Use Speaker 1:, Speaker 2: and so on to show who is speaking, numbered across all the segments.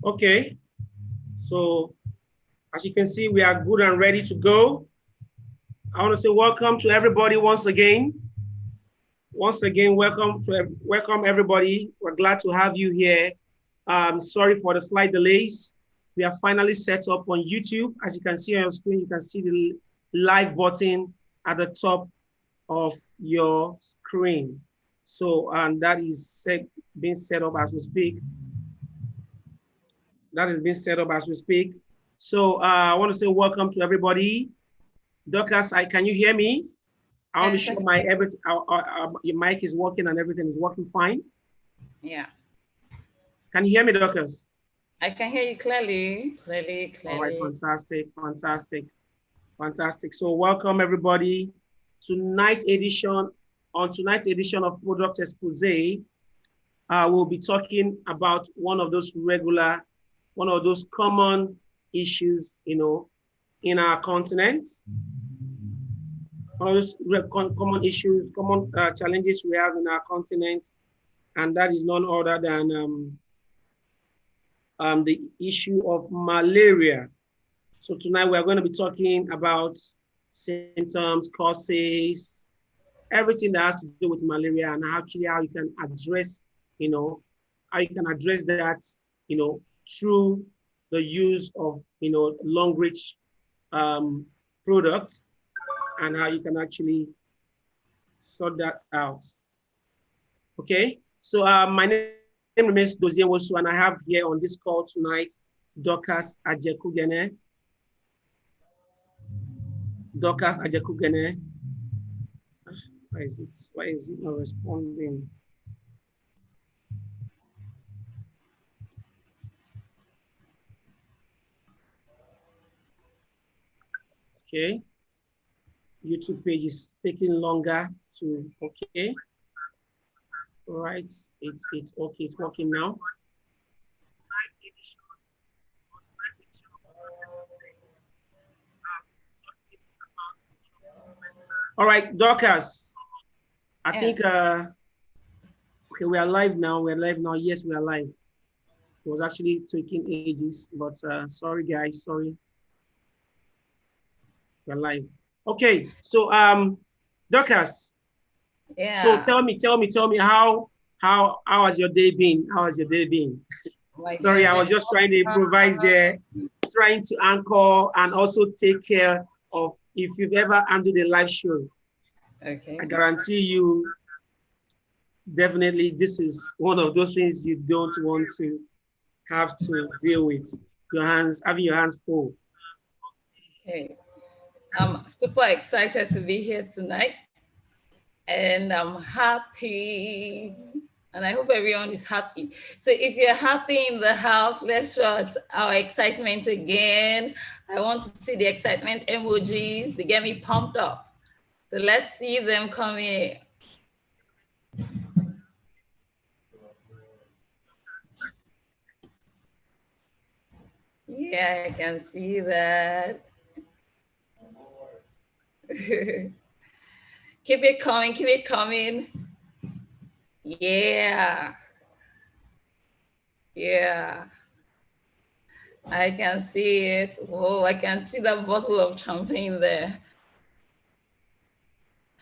Speaker 1: Okay, so as you can see, we are good and ready to go. I want to say welcome to everybody once again. Once again, welcome everybody. We're glad to have you here. Sorry for the slight delays. We are finally set up on YouTube. As you can see on your screen, you can see the live button at the top of your screen. So, and that is being set up as we speak. That is being set up as we speak. So I want to say welcome to everybody. Dorcas, can you hear me? I want to be sure your mic is working and everything is working fine.
Speaker 2: Yeah.
Speaker 1: Can you hear me, Dorcas?
Speaker 2: I can hear you clearly.
Speaker 1: All right, fantastic. So welcome everybody to tonight's edition of Product Expose. We'll be talking about one of those common issues, in our continent. One of those common issues, challenges we have in our continent, and that is none other than the issue of malaria. So tonight we're going to be talking about symptoms, causes, everything that has to do with malaria, and how you can address, that, through the use of, long-reach products, and how you can actually sort that out. Okay, so my name remains ᴘʀᴏᴅᴜᴜᴜᴜ, and I have here on this call tonight, Dorcas Ajekugene. Dorcas Ajekugene. Why is it not responding? Okay. YouTube page is taking longer to, okay. All right, it's okay, it's working now. All right, Dorcas, I think, okay, we are live now, yes, we are live. It was actually taking ages, but sorry guys, sorry. We're live. Okay, so Dorcas.
Speaker 2: Yeah.
Speaker 1: So tell me how has your day been? How has your day been? Sorry, I was just trying to improvise there, trying to anchor and also take care of if you've ever handled a live show.
Speaker 2: Okay.
Speaker 1: I guarantee you, definitely this is one of those things you don't want to have to deal with. Having your hands full.
Speaker 2: Okay. I'm super excited to be here tonight, and I'm happy, and I hope everyone is happy. So if you're happy in the house, let's show us our excitement again. I want to see the excitement emojis. They get me pumped up. So let's see them come in. Yeah, I can see that. Keep it coming. Yeah. I can see it. Oh, I can see that bottle of champagne there.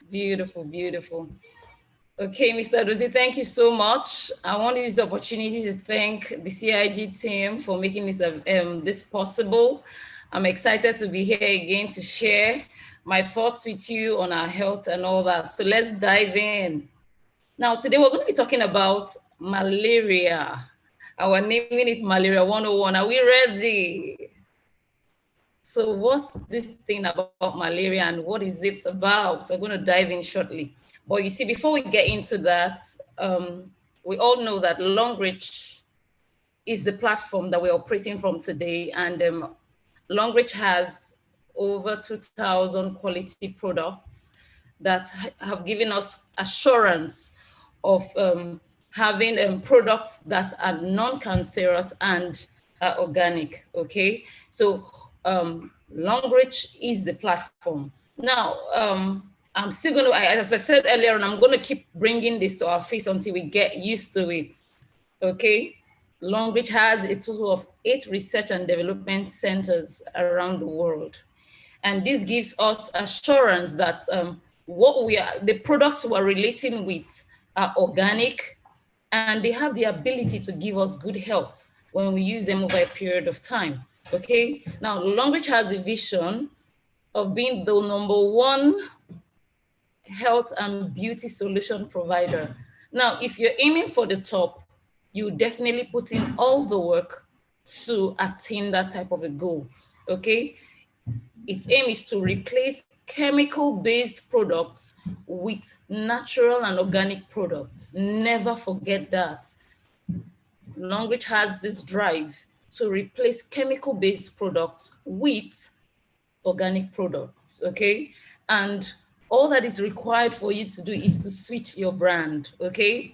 Speaker 2: Beautiful. Okay, Mr. Dozie, thank you so much. I want to use the opportunity to thank the CIG team for making this possible. I'm excited to be here again to share my thoughts with you on our health and all that. So let's dive in. Now, today we're going to be talking about malaria. Our naming it Malaria 101. Are we ready? So what's this thing about malaria and what is it about? We're going to dive in shortly. But you see, before we get into that, we all know that long-reach is the platform that we're operating from today. And long-reach has over 2,000 quality products that have given us assurance of having products that are non-cancerous and are organic, okay? So Longreach is the platform. Now, I'm still going to, as I said earlier, and I'm going to keep bringing this to our face until we get used to it, okay? Longreach has a total of 8 research and development centers around the world. And this gives us assurance that the products we're relating with are organic, and they have the ability to give us good health when we use them over a period of time, okay? Now, Longreach has the vision of being the #1 health and beauty solution provider. Now, if you're aiming for the top, you definitely put in all the work to attain that type of a goal, okay? Its aim is to replace chemical-based products with natural and organic products. Never forget that. Longreach has this drive to replace chemical-based products with organic products, okay? And all that is required for you to do is to switch your brand, okay?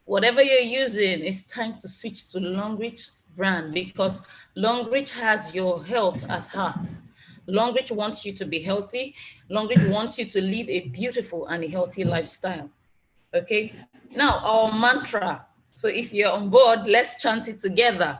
Speaker 2: Whatever you're using, it's time to switch to Longreach brand, because Longreach has your health at heart. Longreach wants you to be healthy. Longreach wants you to live a beautiful and a healthy lifestyle, okay? Now, our mantra. So if you're on board, let's chant it together.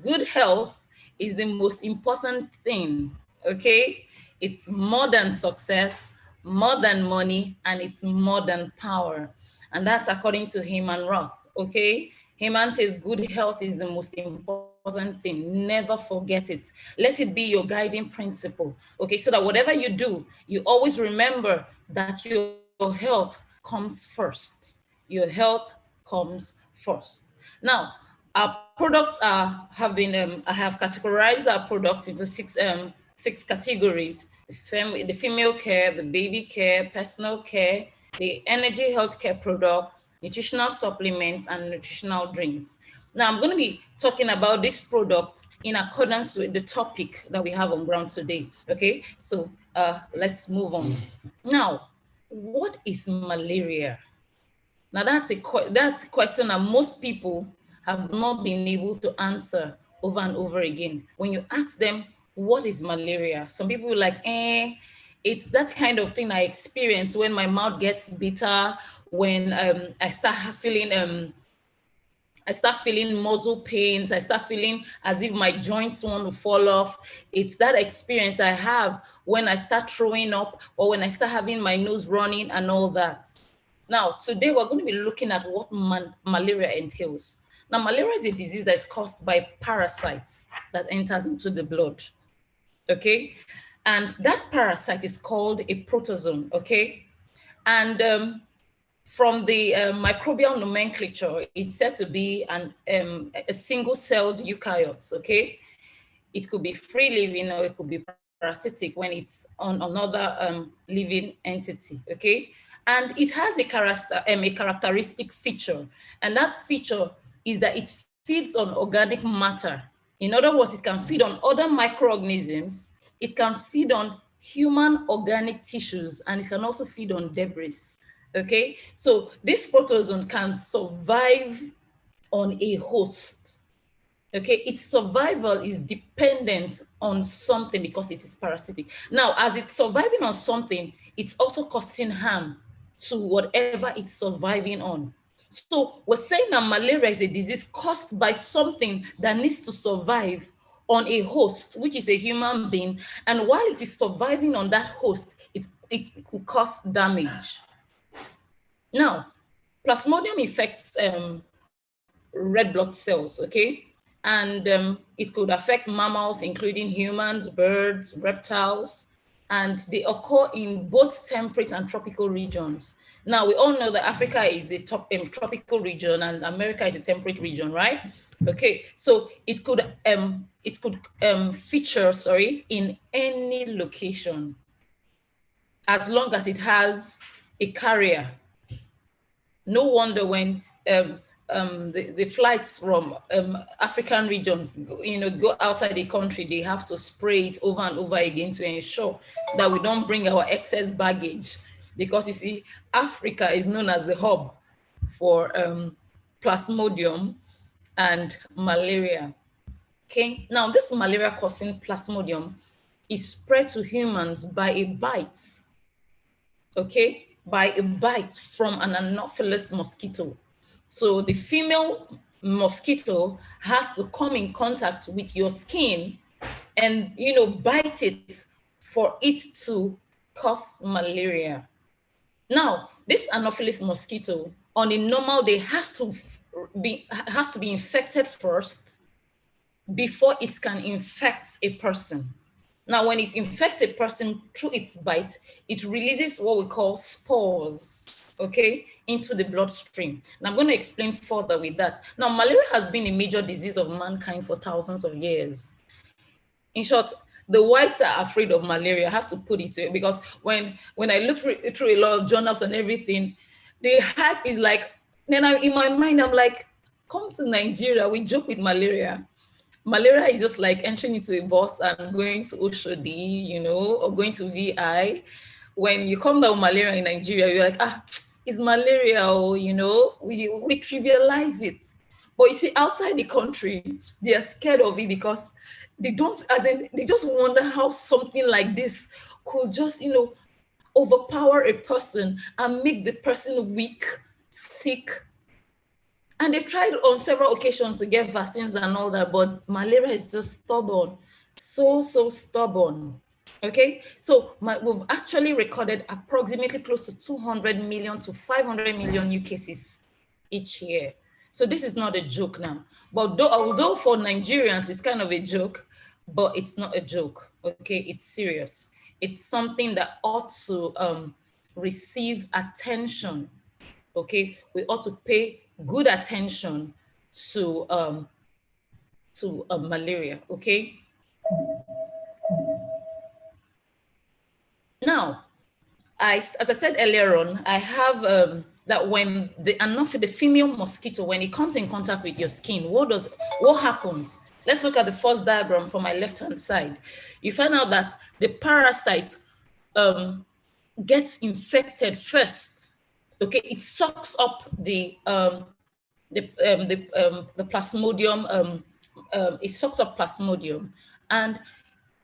Speaker 2: Good health is the most important thing, okay? It's more than success, more than money, and it's more than power. And that's according to ᴘʀᴅᴜᴜᴜ, okay? ᴘʀᴅᴜᴜ says good health is the most important thing. Never forget it. Let it be your guiding principle, okay? So that whatever you do, you always remember that your health comes first. Your health comes first. Now, our products I have categorized our products into six categories: the female care, the baby care, personal care, the energy healthcare products, nutritional supplements, and nutritional drinks. Now, I'm going to be talking about these products in accordance with the topic that we have on ground today, okay? So let's move on. Now, what is malaria? Now, that's a question that most people have not been able to answer over and over again. When you ask them, what is malaria? Some people are like, it's that kind of thing I experience when my mouth gets bitter, when I start feeling muscle pains, I start feeling as if my joints want to fall off. It's that experience I have when I start throwing up, or when I start having my nose running and all that. Now, today we're going to be looking at what malaria entails. Now, malaria is a disease that is caused by parasites that enters into the blood, okay? And that parasite is called a protozoan, okay? And from the microbial nomenclature, it's said to be a single-celled eukaryote, okay? It could be free-living, or it could be parasitic when it's on another living entity, okay? And it has a characteristic feature, and that feature is that it feeds on organic matter. In other words, it can feed on other microorganisms, it can feed on human organic tissues, and it can also feed on debris, okay? So this protozoan can survive on a host, okay? Its survival is dependent on something because it is parasitic. Now, as it's surviving on something, it's also causing harm to whatever it's surviving on. So we're saying that malaria is a disease caused by something that needs to survive on a host, which is a human being. And while it is surviving on that host, it will cause damage. Now, Plasmodium affects red blood cells, okay? And it could affect mammals, including humans, birds, reptiles, and they occur in both temperate and tropical regions. Now, we all know that Africa is a tropical region and America is a temperate region, right? Okay, so it could feature, in any location, as long as it has a carrier. No wonder when the flights from African regions, go outside the country, they have to spray it over and over again to ensure that we don't bring our excess baggage. Because you see, Africa is known as the hub for Plasmodium and malaria. Okay, now this malaria causing Plasmodium is spread to humans by a bite. Okay, by a bite from an Anopheles mosquito. So the female mosquito has to come in contact with your skin and, bite it for it to cause malaria. Now, this Anopheles mosquito on a normal day has to be infected first before it can infect a person. Now, when it infects a person through its bite, it releases what we call spores, okay, into the bloodstream. Now, I'm going to explain further with that. Now, malaria has been a major disease of mankind for thousands of years. In short, the whites are afraid of malaria. I have to put it to it, because when I look through a lot of journals and everything, the hype is like, then in my mind, I'm like, come to Nigeria, we joke with malaria. Malaria is just like entering into a bus and going to Oshodi, or going to VI. When you come down with malaria in Nigeria, you're like, it's malaria, we trivialize it. But you see, outside the country, they are scared of it because they just wonder how something like this could just, overpower a person and make the person weak, sick. And they've tried on several occasions to get vaccines and all that, but malaria is just stubborn, so stubborn. Okay, so we've actually recorded approximately close to 200 million to 500 million new cases each year. So this is not a joke now. But although for Nigerians, it's kind of a joke, but it's not a joke, okay? It's serious. It's something that ought to receive attention, okay? We ought to pay good attention to malaria, okay? Now, as I said earlier on, I have that when the female mosquito, when it comes in contact with your skin, what happens? Let's look at the first diagram from my left-hand side. You find out that the parasite gets infected first. Okay, it sucks up the plasmodium. It sucks up plasmodium, and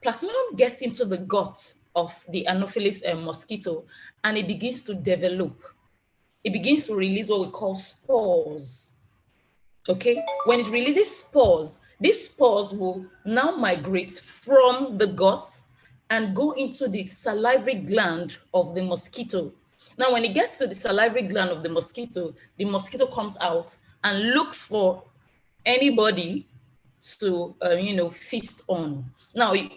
Speaker 2: plasmodium gets into the gut of the Anopheles mosquito, and it begins to develop. It begins to release what we call spores. Okay, when it releases spores, these spores will now migrate from the gut and go into the salivary gland of the mosquito. Now, when it gets to the salivary gland of the mosquito comes out and looks for anybody to, feast on. Now, in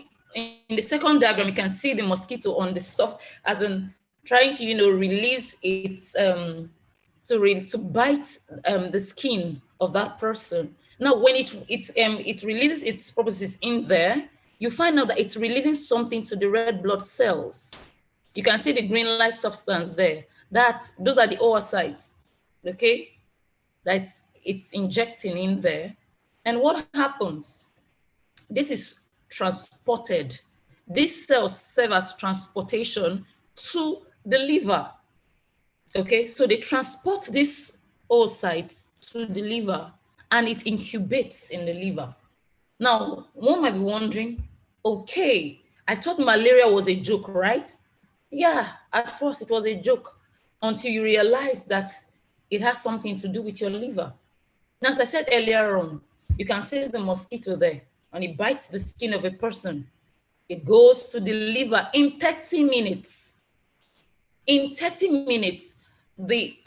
Speaker 2: the second diagram, you can see the mosquito on the soft, as in trying to, release its, to bite the skin of that person. Now, when it releases its properties in there, you find out that it's releasing something to the red blood cells. You can see the green light substance there. Those are the oocytes, okay? It's injecting in there. And what happens? This is transported. These cells serve as transportation to the liver. Okay, so they transport these oocytes to the liver and it incubates in the liver. Now, one might be wondering, okay, I thought malaria was a joke, right? Yeah, at first it was a joke until you realize that it has something to do with your liver. Now, as I said earlier on, you can see the mosquito there and it bites the skin of a person. It goes to the liver in 30 minutes. In 30 minutes, the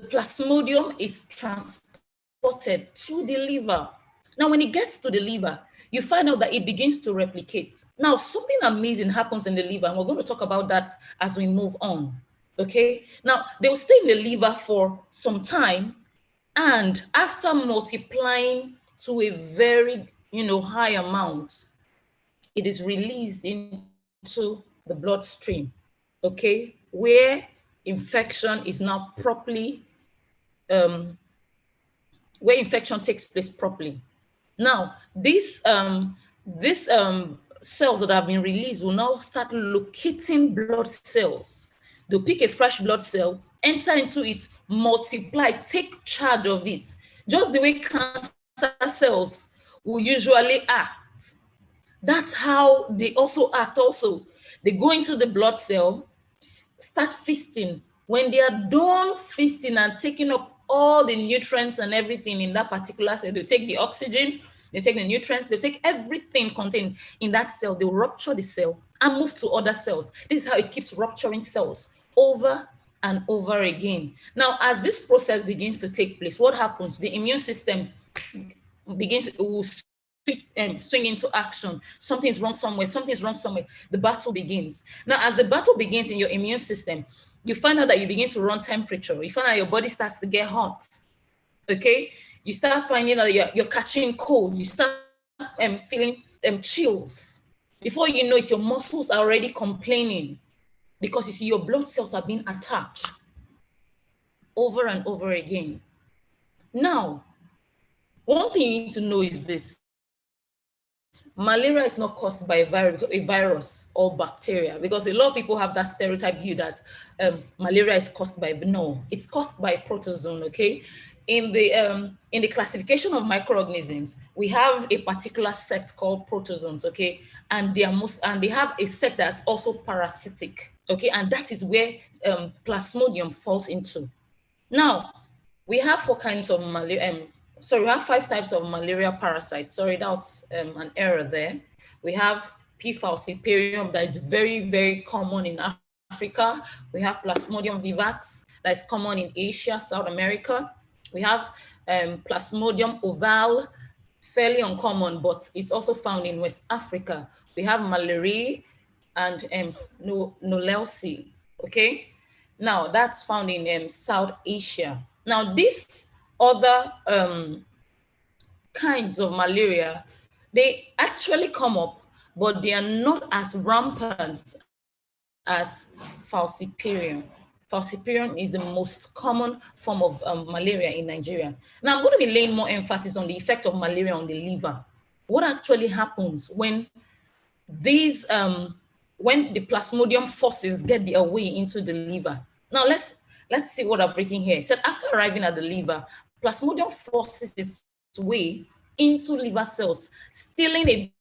Speaker 2: plasmodium is transported to the liver. Now, when it gets to the liver, you find out that it begins to replicate. Now, something amazing happens in the liver, and we're going to talk about that as we move on, okay? Now, they will stay in the liver for some time, and after multiplying to a very, high amount, it is released into the bloodstream, okay, where infection is now properly where infection takes place properly. Now, these cells that have been released will now start locating blood cells. They'll pick a fresh blood cell, enter into it, multiply, take charge of it, just the way cancer cells will usually act. That's how they also act also. They go into the blood cell, start feasting. When they are done feasting and taking up all the nutrients and everything in that particular cell, they take the oxygen, they take the nutrients, they take everything contained in that cell, they will rupture the cell and move to other cells. This is how it keeps rupturing cells over and over again. Now, as this process begins to take place, what happens? The immune system begins to swing into action. Something's wrong somewhere, something's wrong somewhere. The battle begins. Now, as the battle begins in your immune system, you find out that you begin to run temperature. You find out your body starts to get hot. Okay? You start finding out you're catching cold. You start feeling chills. Before you know it, your muscles are already complaining because you see your blood cells are being attacked over and over again. Now, one thing you need to know is this. Malaria is not caused by a virus or bacteria, because a lot of people have that stereotype view that malaria is caused by, no, it's caused by protozoan, okay? In the classification of microorganisms, we have a particular sect called protozoans, okay? And they have a sect that's also parasitic, okay? And that is where Plasmodium falls into. Now, we have four kinds of malaria. We have 5 types of malaria parasites. Sorry, that's an error there. We have P. falciparum that is very, very common in Africa. We have Plasmodium vivax that is common in Asia, South America. We have Plasmodium ovale, fairly uncommon, but it's also found in West Africa. We have malaria and ᴘʚᴜᴜᴜᴜ, okay? Now, that's found in South Asia. Now, these other kinds of malaria, they actually come up, but they are not as rampant as falciparum. Falciparum is the most common form of malaria in Nigeria. Now, I'm going to be laying more emphasis on the effect of malaria on the liver. What actually happens when these, when the Plasmodium forces get their way into the liver? Now, let's see what I've written here. It said, after arriving at the liver, Plasmodium forces its way into liver cells, stealing a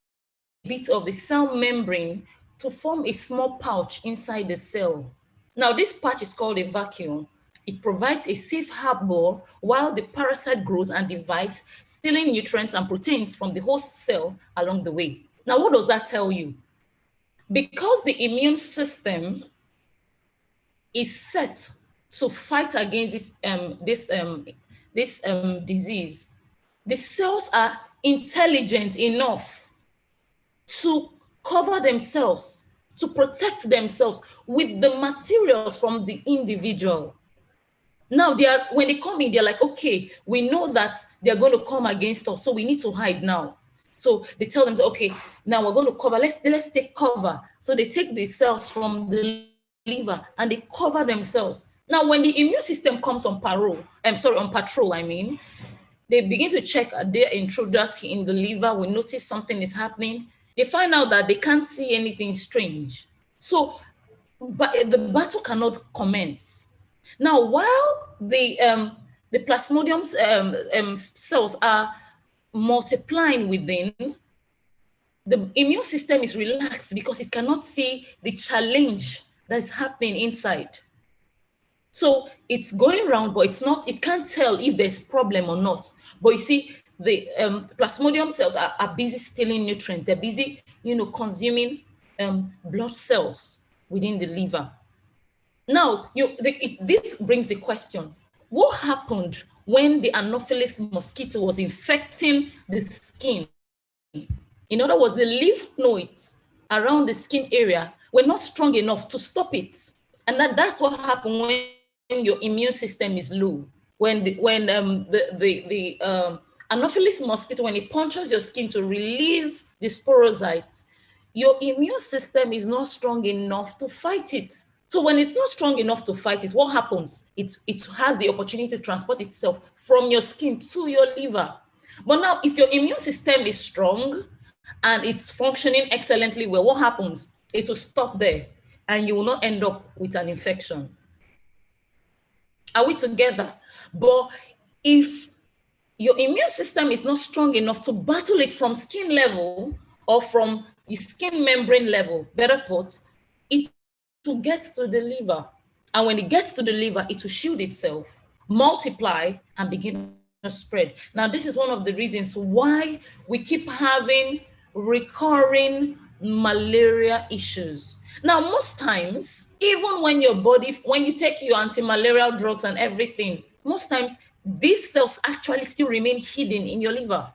Speaker 2: bit of the cell membrane to form a small pouch inside the cell. Now, this pouch is called a vacuole. It provides a safe harbor while the parasite grows and divides, stealing nutrients and proteins from the host cell along the way. Now, what does that tell you? Because the immune system is set to fight against this disease, the cells are intelligent enough to cover themselves, to protect themselves with the materials from the individual. Now, when they come in, they're like, okay, we know that they're going to come against us, so we need to hide now. So they tell them, okay, now we're going to cover, let's take cover. So they take the cells from the liver and they cover themselves. Now, when the immune system comes on patrol, they begin to check their intruders in the liver. We notice something is happening. They find out that they can't see anything strange. So, but the battle cannot commence. Now, while the Plasmodium cells are multiplying within, the immune system is relaxed because it cannot see the challenge that is happening inside. So it's going around, but it can't tell if there's problem or not. But you see, the Plasmodium cells are busy stealing nutrients. They're busy, consuming blood cells within the liver. Now, this brings the question, what happened when the Anopheles mosquito was infecting the skin? In other words, the lymph nodes around the skin area were not strong enough to stop it. And that's what happened when your immune system is low. When the Anopheles mosquito, when it punctures your skin to release the sporocytes, your immune system is not strong enough to fight it. So when it's not strong enough to fight it, what happens? It has the opportunity to transport itself from your skin to your liver. But now, if your immune system is strong and it's functioning excellently well, what happens? It will stop there and you will not end up with an infection. Are we together? But if your immune system is not strong enough to battle it from skin level or from your skin membrane level, better put, it will get to the liver. And when it gets to the liver, it will shield itself, multiply, and begin to spread. Now, this is one of the reasons why we keep having recurring malaria issues. Now, most times, even when your body, when you take your anti-malarial drugs and everything, most times these cells actually still remain hidden in your liver.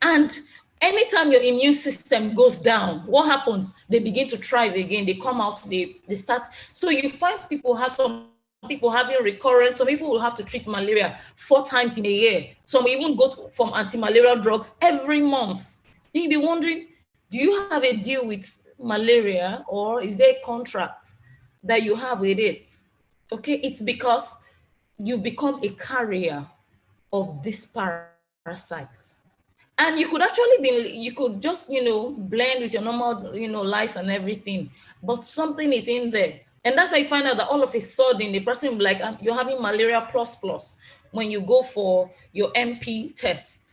Speaker 2: And anytime your immune system goes down, what happens? They begin to thrive again. They come out, they start. So you find people have some people having recurrent, some people will have to treat malaria 4 times in a year. Some will even go from anti-malarial drugs every month. You'll be wondering, do you have a deal with malaria or is there a contract that you have with it? Okay, it's because you've become a carrier of this parasite. And you could actually be, you could just, blend with your normal, life and everything, but something is in there. And that's why you find out that all of a sudden the person will be like, you're having malaria plus when you go for your MP test.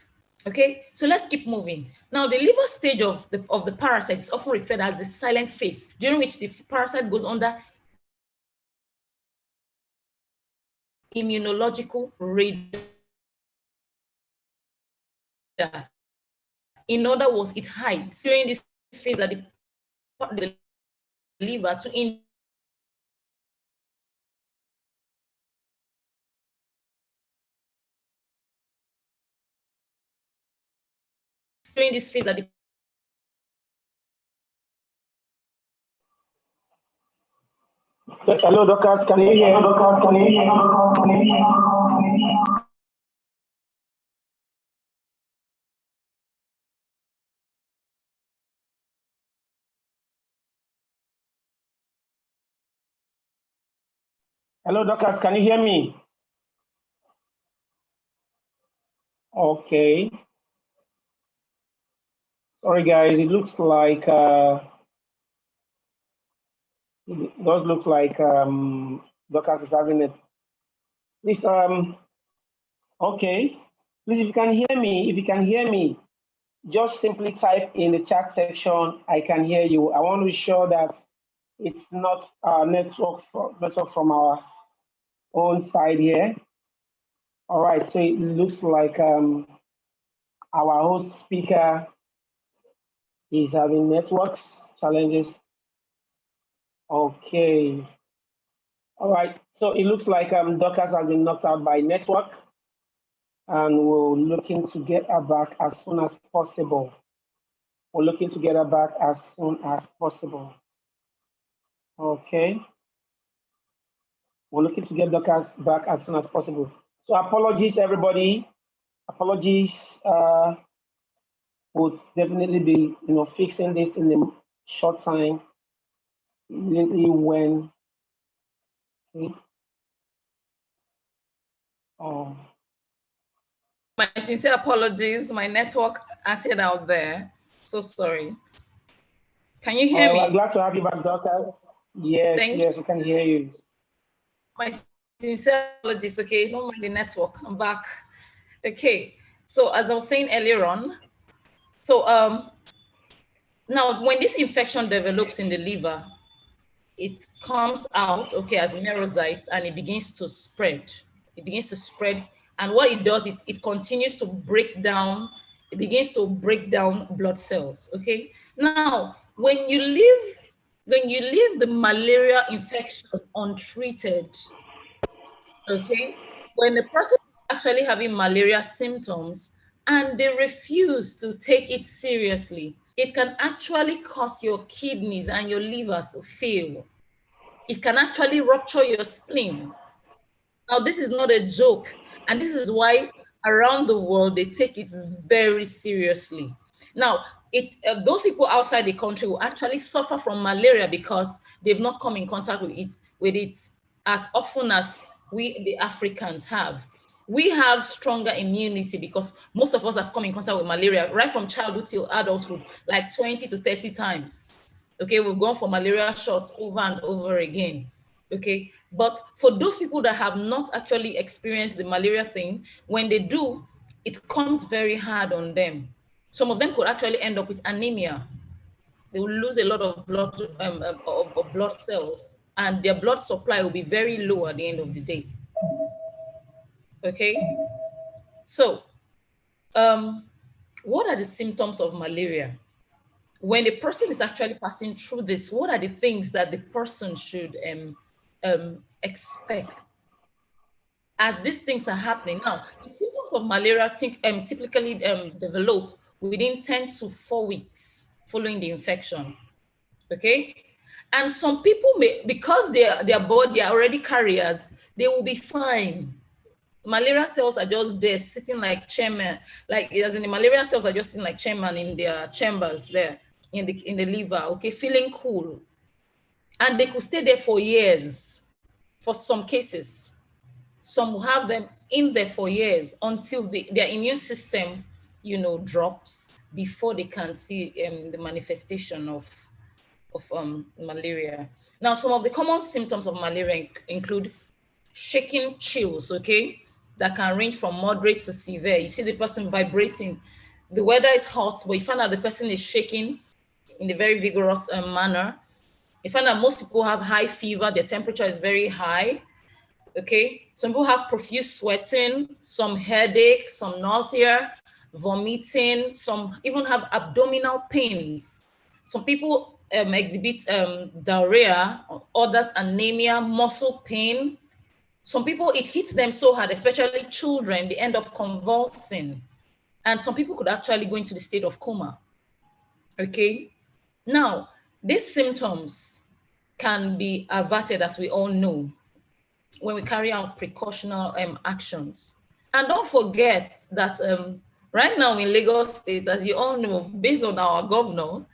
Speaker 2: Okay, so let's keep moving. Now, the liver stage of the parasite is often referred as the silent phase, during which the parasite goes under immunological radar. In other words, it hides during this phase that the liver to during this phase that the
Speaker 1: Hello, doctors. Can you hear? Hello, doctors. Can you hear me? Okay. Sorry, guys. It looks like it does look like doctors is having it. Please, okay. Please, if you can hear me, just simply type in the chat section, I can hear you. I want to be sure that it's not network from our own side here. All right, so it looks like our host speaker is having network challenges. Okay. All right, so it looks like Dorcas has been knocked out by network, and we're looking to get her back as soon as possible. We're looking to get her back as soon as possible. Okay. We're looking to get Dorcas back as soon as possible. So apologies, everybody. Apologies. We'll definitely be, fixing this in a short time. Immediately when. Okay.
Speaker 2: My sincere apologies. My network acted out there. So sorry. Can you hear me?
Speaker 1: I'm glad to have you back, Dorcas. Yes, yes, we can hear you.
Speaker 2: My sincere apologies. Okay, don't mind the network. I'm back. Okay. So as I was saying earlier on, so now when this infection develops in the liver, it comes out, okay, as merocytes, and it begins to spread. It begins to spread, and what it does, it continues to break down. It begins to break down blood cells. Okay. Now, when you leave the malaria infection untreated, okay, when the person is actually having malaria symptoms and they refuse to take it seriously, it can actually cause your kidneys and your livers to fail. It can actually rupture your spleen. Now, this is not a joke, and this is why around the world they take it very seriously. Now, those people outside the country will actually suffer from malaria because they've not come in contact with it as often as we, the Africans, have. We have stronger immunity because most of us have come in contact with malaria right from childhood till adulthood, like 20 to 30 times. Okay, we've gone for malaria shots over and over again. Okay, but for those people that have not actually experienced the malaria thing, when they do, it comes very hard on them. Some of them could actually end up with anemia. They will lose a lot of blood, of blood cells, and their blood supply will be very low at the end of the day. Okay, so what are the symptoms of malaria? When a person is actually passing through this, what are the things that the person should expect as these things are happening? Now, the symptoms of malaria typically develop within 10 to 4 weeks following the infection, okay? And some people may, because their body are already carriers, they will be fine. Malaria cells are just there sitting like chairman, like as in the malaria cells are just sitting like chairman in their chambers there in the liver, okay, feeling cool. And they could stay there for years. For some cases, some will have them in there for years until their immune system, you know, drops before they can see the manifestation of malaria. Now, some of the common symptoms of malaria include shaking chills, okay, that can range from moderate to severe. You see the person vibrating. The weather is hot, but you find out the person is shaking in a very vigorous manner. You find that most people have high fever, their temperature is very high, okay? Some people have profuse sweating, some headache, some nausea, vomiting, some even have abdominal pains. Some people exhibit diarrhea, others anemia, muscle pain. Some people, it hits them so hard, especially children, they end up convulsing. And some people could actually go into the state of coma, okay? Now, these symptoms can be averted, as we all know, when we carry out precautionary actions. And don't forget that right now in Lagos State, as you all know, based on our governor,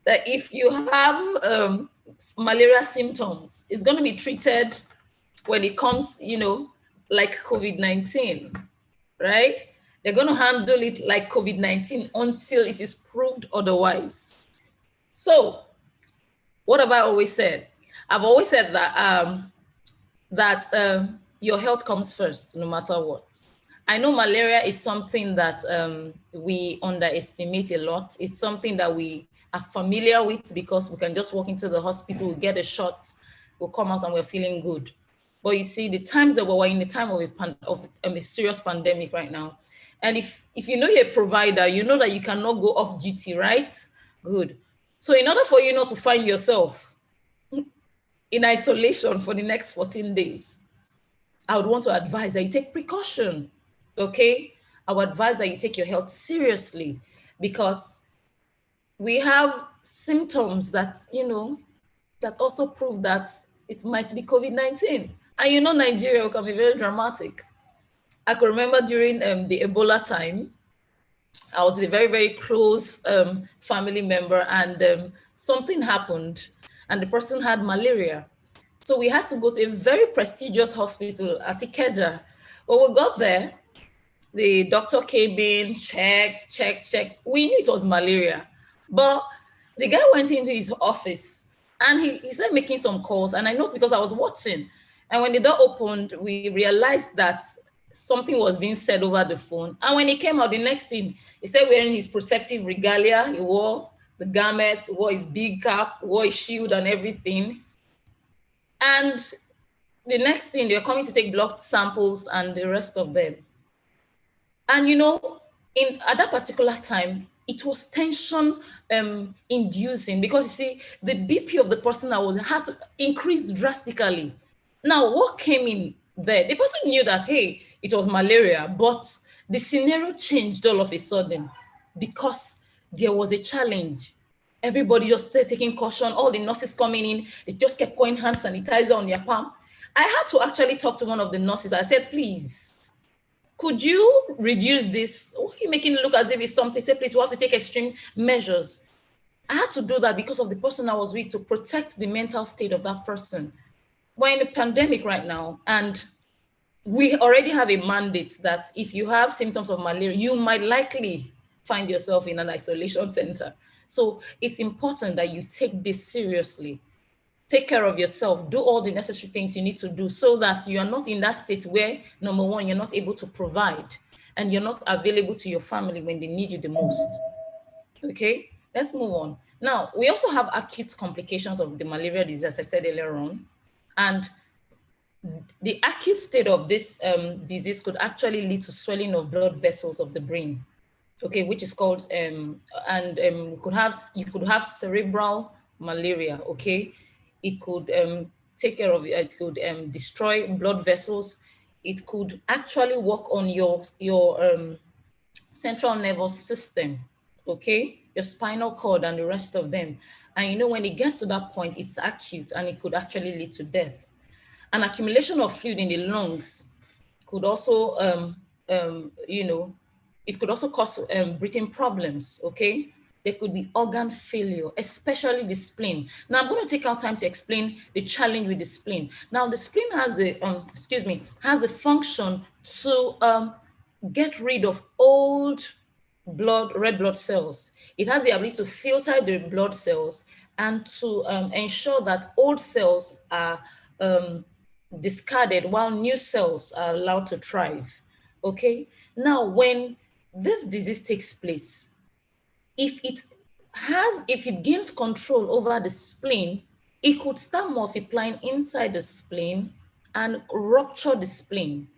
Speaker 2: that if you have malaria symptoms, it's going to be treated when it comes, you know, like COVID-19, right? They're going to handle it like COVID-19 until it is proved otherwise. So what have I always said? I've always said that your health comes first, no matter what. I know malaria is something that we underestimate a lot. It's something that we are familiar with because we can just walk into the hospital, we get a shot, we'll come out and we're feeling good. But you see, the times that we're in the time of a serious pandemic right now, and if you know you're a provider, you know that you cannot go off duty, right? Good. So in order for you not to find yourself in isolation for the next 14 days, I would want to advise that you take precaution, okay? I would advise that you take your health seriously because we have symptoms that, you know, that also prove that it might be COVID-19. And you know, Nigeria can be very dramatic. I could remember during the Ebola time, I was with a very, very close family member and something happened and the person had malaria. So we had to go to a very prestigious hospital at Ikeja. When we got there, the doctor came in, checked. We knew it was malaria, but the guy went into his office and he started making some calls. And I know because I was watching. And when the door opened, we realized that something was being said over the phone. And when he came out, the next thing, he started wearing his protective regalia. He wore the garments, wore his big cap, wore his shield and everything. And the next thing, they're coming to take blood samples and the rest of them. And you know, at that particular time, it was tension inducing because you see, the BP of the person had to increase drastically. Now, what came in there? The person knew that, hey, it was malaria, but the scenario changed all of a sudden because there was a challenge. Everybody just started taking caution. All the nurses coming in, they just kept pouring hand sanitizer on their palm. I had to actually talk to one of the nurses. I said, please, Could you reduce this? Why are you making it look as if it's something? Say, please, we have to take extreme measures. I had to do that because of the person I was with, to protect the mental state of that person. We're in a pandemic right now, and we already have a mandate that if you have symptoms of malaria, you might likely find yourself in an isolation center. So it's important that you take this seriously. Take care of yourself, do all the necessary things you need to do so that you are not in that state where, number one, you're not able to provide and you're not available to your family when they need you the most. Okay, let's move on. Now, we also have acute complications of the malaria disease, as I said earlier on. And the acute state of this disease could actually lead to swelling of blood vessels of the brain, okay, which is called, you could have cerebral malaria, okay? It could take care of it could destroy blood vessels. It could actually work on your central nervous system, okay? Your spinal cord and the rest of them. And you know, when it gets to that point, it's acute and it could actually lead to death. An accumulation of fluid in the lungs could also, you know, it could also cause breathing problems, okay? There could be organ failure, especially the spleen. Now, I'm going to take our time to explain the challenge with the spleen. Now, the spleen has the, has the function to get rid of old red blood cells. It has the ability to filter the blood cells and to ensure that old cells are discarded while new cells are allowed to thrive, okay? Now, when this disease takes place, if it gains control over the spleen, it could start multiplying inside the spleen and rupture the spleen.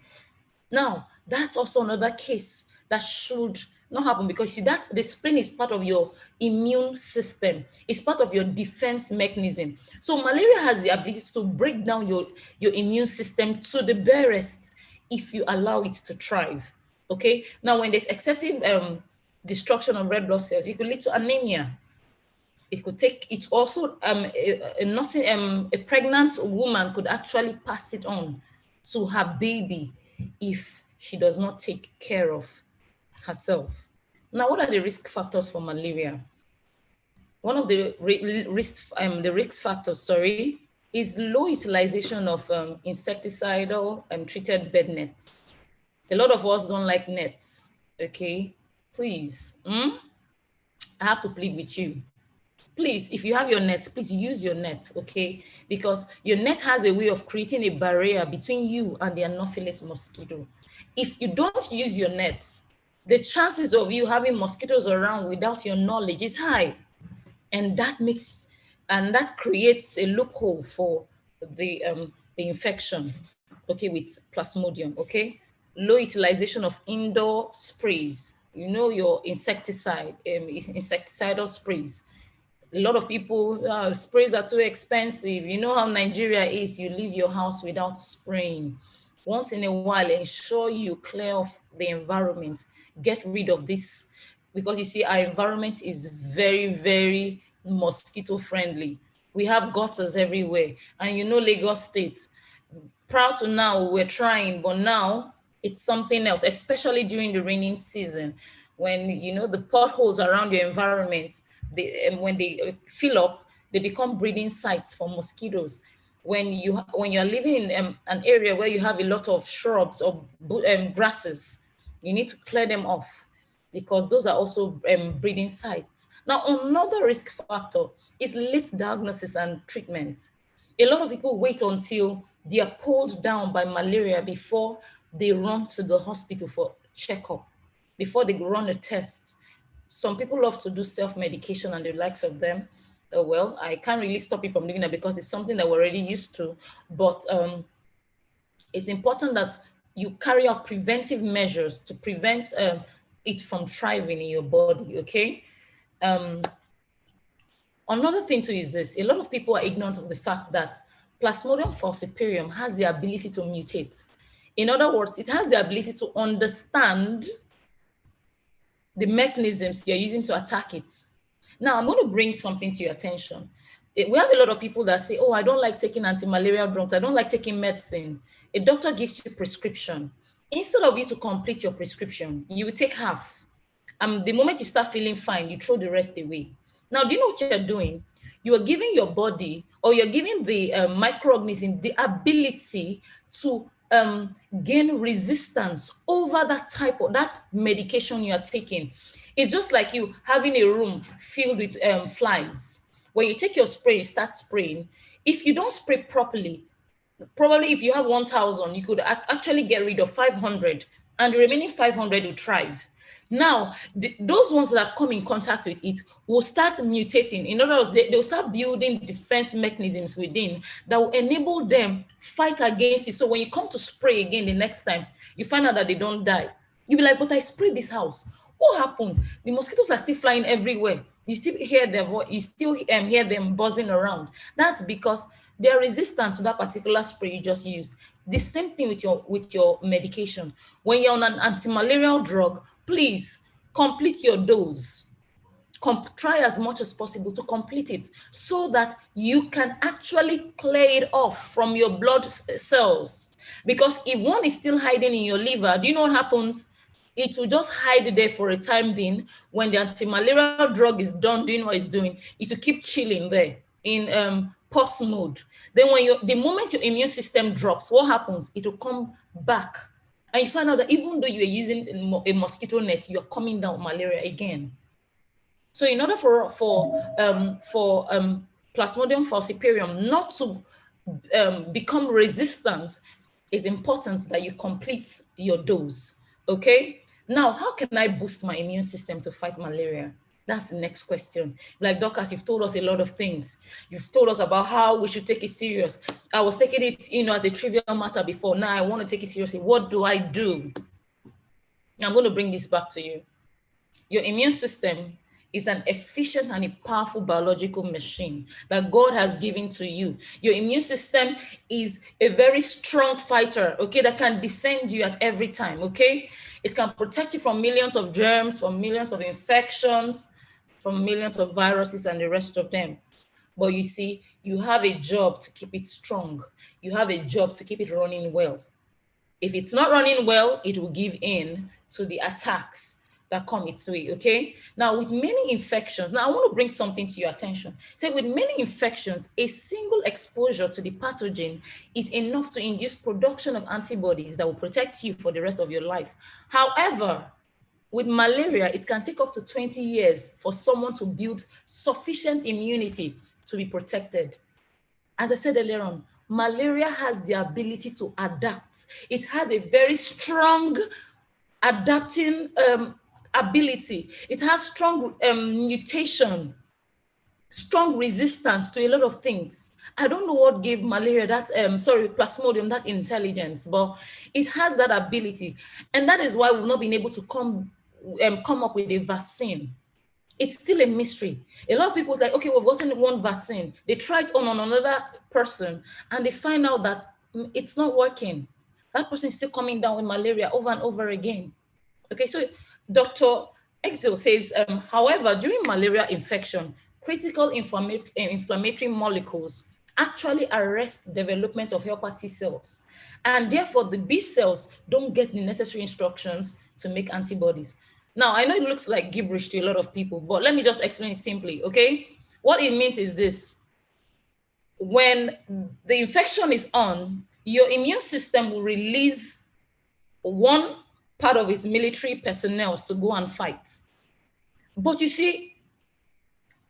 Speaker 2: Now, that's also another case that should not happen, because see, that the spleen is part of your immune system. It's part of your defense mechanism. So malaria has the ability to break down your immune system to the barest if you allow it to thrive, okay? Now, when there's excessive destruction of red blood cells, it could lead to anemia. It could take, it's also, a pregnant woman could actually pass it on to her baby if she does not take care of herself. Now, what are the risk factors for malaria? One of the risk factors, is low utilization of insecticidal and treated bed nets. A lot of us don't like nets, okay? Please, I have to plead with you. Please, if you have your net, please use your net, okay? Because your net has a way of creating a barrier between you and the Anopheles mosquito. If you don't use your net, the chances of you having mosquitoes around without your knowledge is high. And that creates a loophole for the infection, okay, with Plasmodium, okay? Low utilization of indoor sprays. You know, your insecticidal sprays. A lot of people, sprays are too expensive. You know how Nigeria is, you leave your house without spraying. Once in a while, ensure you clear off the environment, get rid of this, because you see, our environment is very, very mosquito friendly. We have gutters everywhere. And you know, Lagos State, proud to now, we're trying, but now it's something else, especially during the raining season, when, you know, the potholes around your environment, when they fill up, they become breeding sites for mosquitoes. When you're living in an area where you have a lot of shrubs or grasses, you need to clear them off, because those are also breeding sites. Now, another risk factor is late diagnosis and treatment. A lot of people wait until they are pulled down by malaria before they run to the hospital for checkup, before they run a test. Some people love to do self-medication and the likes of them. Well, I can't really stop you from doing that because it's something that we're already used to, but it's important that you carry out preventive measures to prevent it from thriving in your body, okay? Another thing too is this: a lot of people are ignorant of the fact that Plasmodium falciparum has the ability to mutate. In other words, it has the ability to understand the mechanisms you're using to attack it. Now, I'm going to bring something to your attention. We have a lot of people that say, oh, I don't like taking anti-malarial drugs. I don't like taking medicine. A doctor gives you a prescription instead of you to complete your prescription, you will take half. The moment you start feeling fine, you throw the rest away. Now, do you know what you're doing? You are giving your body, or you're giving the microorganism the ability to gain resistance over that medication you are taking. It's just like you having a room filled with flies. When you take your spray, you start spraying. If you don't spray properly, probably if you have 1,000, you could actually get rid of 500, and the remaining 500 will thrive. Now, those ones that have come in contact with it will start mutating. In other words, they'll start building defense mechanisms within that will enable them fight against it. So when you come to spray again the next time, you find out that they don't die. You'll be like, but I sprayed this house. What happened? The mosquitoes are still flying everywhere. You still hear their voice, you still hear them buzzing around. That's because they're resistant to that particular spray you just used. The same thing with your medication. When you're on an anti-malarial drug, please complete your dose. Try as much as possible to complete it so that you can actually clear it off from your blood cells. Because if one is still hiding in your liver, do you know what happens? It will just hide there for a time being. When the anti-malarial drug is done doing what it's doing, it will keep chilling there in pause mode. Then the moment your immune system drops, what happens? It will come back. And you find out that even though you're using a mosquito net, you're coming down with malaria again. So in order for Plasmodium falciparum not to become resistant, it's important that you complete your dose, okay? Now, how can I boost my immune system to fight malaria? That's the next question. Like, doctors, you've told us a lot of things. You've told us about how we should take it serious. I was taking it, as a trivial matter before. Now I want to take it seriously. What do I do? I'm going to bring this back to you. Your immune system is an efficient and a powerful biological machine that God has given to you. Your immune system is a very strong fighter, okay, that can defend you at every time, okay? It can protect you from millions of germs, from millions of infections, from millions of viruses and the rest of them. But you see, you have a job to keep it strong. You have a job to keep it running well. If it's not running well, it will give in to the attacks that come its way, okay? Now, with many infections, now I want to bring something to your attention. So with many infections, a single exposure to the pathogen is enough to induce production of antibodies that will protect you for the rest of your life. However, with malaria, it can take up to 20 years for someone to build sufficient immunity to be protected. As I said earlier on, malaria has the ability to adapt. It has a very strong adapting ability. It has strong mutation, strong resistance to a lot of things. I don't know what gave malaria that, Plasmodium, that intelligence, but it has that ability. And that is why we've not been able to come up with a vaccine. It's still a mystery. A lot of people say, okay, we've gotten one vaccine. They try it on another person and they find out that it's not working. That person is still coming down with malaria over and over again. Okay, so Dr. ᴘʀᴅᴜᴜ says, however, during malaria infection, critical inflammatory molecules actually arrest development of helper T cells. And therefore, the B cells don't get the necessary instructions to make antibodies. Now, I know it looks like gibberish to a lot of people, but let me just explain it simply, okay? What it means is this. When the infection is on, your immune system will release one part of its military personnel to go and fight. But you see,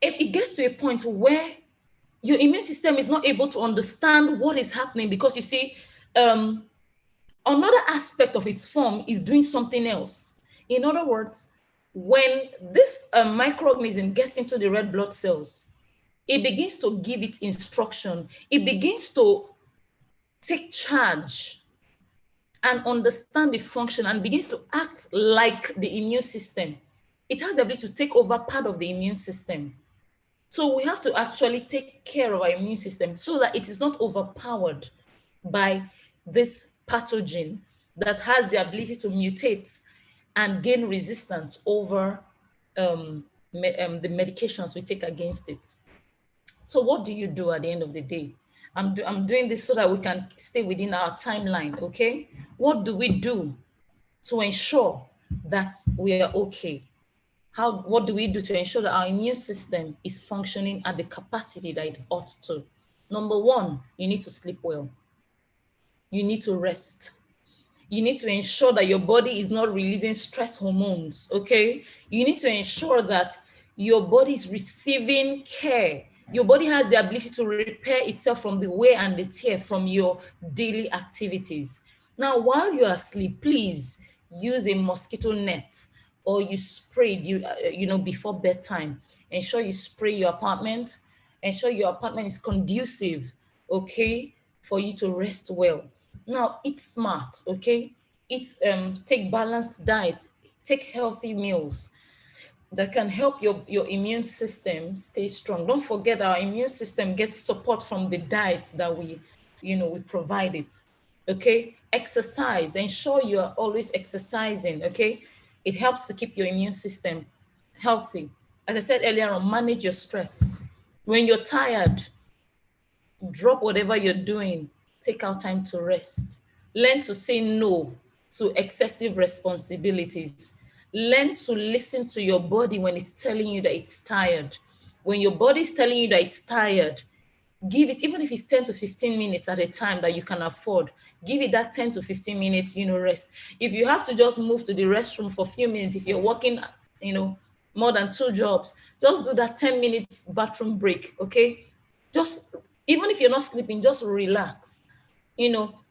Speaker 2: it gets to a point where your immune system is not able to understand what is happening because you see, another aspect of its form is doing something else. In other words, when this microorganism gets into the red blood cells, it begins to give it instruction. It begins to take charge and understand the function and begins to act like the immune system. It has the ability to take over part of the immune system. So we have to actually take care of our immune system so that it is not overpowered by this pathogen that has the ability to mutate and gain resistance over the medications we take against it. So what do you do at the end of the day? I'm doing this so that we can stay within our timeline, okay? What do we do to ensure that we are okay. What do we do to ensure that our immune system is functioning at the capacity that it ought to? Number one, you need to sleep well. You need to rest. You need to ensure that your body is not releasing stress hormones, okay? You need to ensure that your body is receiving care. Your body has the ability to repair itself from the wear and the tear from your daily activities. Now, while you're asleep, please use a mosquito net, or you spray, before bedtime. Ensure you spray your apartment. Ensure your apartment is conducive, okay, for you to rest well. Now, eat smart, okay? Take balanced diet, take healthy meals that can help your immune system stay strong. Don't forget our immune system gets support from the diets that we provide it, okay? Exercise, ensure you are always exercising, okay? It helps to keep your immune system healthy. As I said earlier on, manage your stress. When you're tired, drop whatever you're doing, take out time to rest. Learn to say no to excessive responsibilities. Learn to listen to your body when it's telling you that it's tired. When your body is telling you that it's tired, give it, even if it's 10 to 15 minutes at a time that you can afford, give it that 10 to 15 minutes, rest. If you have to just move to the restroom for a few minutes, if you're working, more than 2 jobs, just do that 10 minutes bathroom break, okay? Just, even if you're not sleeping, just relax,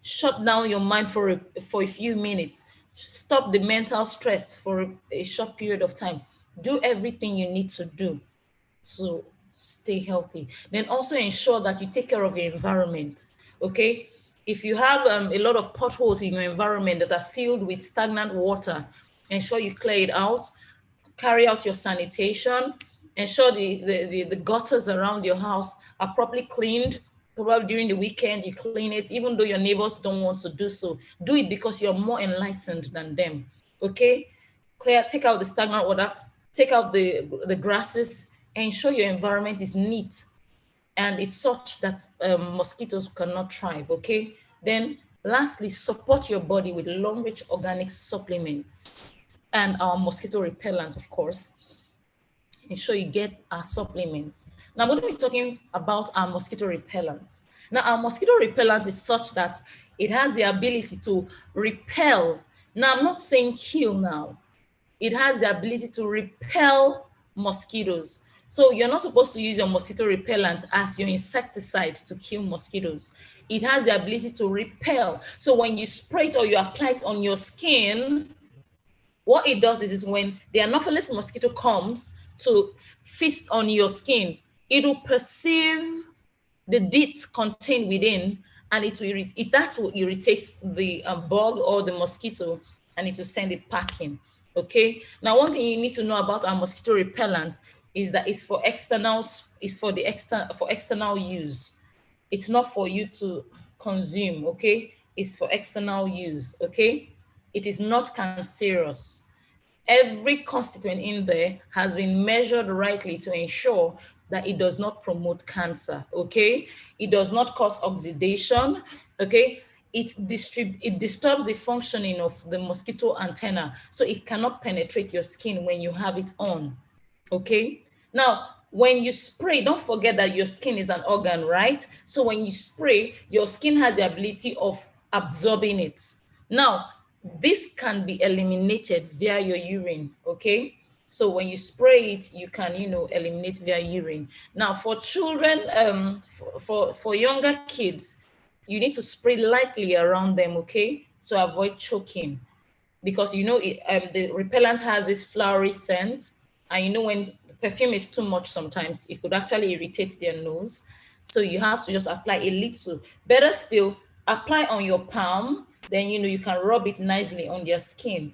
Speaker 2: shut down your mind for a few minutes, stop the mental stress for a short period of time. Do everything you need to do to stay healthy. Then also ensure that you take care of your environment, okay? If you have a lot of potholes in your environment that are filled with stagnant water, ensure you clear it out. Carry out your sanitation. Ensure the gutters around your house are properly cleaned. Probably during the weekend, you clean it, even though your neighbors don't want to do so. Do it because you're more enlightened than them, okay? Take out the stagnant water, take out the grasses, ensure your environment is neat and it's such that mosquitoes cannot thrive, okay? Then lastly, support your body with long-reach organic supplements and our mosquito repellent, of course. Ensure you get our supplements. Now I'm going to be talking about our mosquito repellent. Now our mosquito repellent is such that it has the ability to repel. Now I'm not saying kill now. It has the ability to repel mosquitoes. So you're not supposed to use your mosquito repellent as your insecticide to kill mosquitoes. It has the ability to repel. So when you spray it or you apply it on your skin, what it does is when the Anopheles mosquito comes to feast on your skin, it will perceive the DIT contained within, and that will irritate the bug or the mosquito, and it will send it packing. Okay. Now, one thing you need to know about our mosquito repellent is that it's for external use. It's not for you to consume. Okay. It's for external use. Okay. It is not cancerous. Every constituent in there has been measured rightly to ensure that it does not promote cancer, okay? It does not cause oxidation, okay? It disturbs the functioning of the mosquito antenna, so it cannot penetrate your skin when you have it on, okay? Now, when you spray, don't forget that your skin is an organ, right? So when you spray, your skin has the ability of absorbing it. Now, this can be eliminated via your urine, okay? So when you spray it, you can, eliminate via urine. Now, for children, for younger kids, you need to spray lightly around them, okay? To avoid choking. Because, the repellent has this flowery scent. And, when the perfume is too much sometimes, it could actually irritate their nose. So you have to just apply a little. Better still, apply on your palm. Then, you can rub it nicely on their skin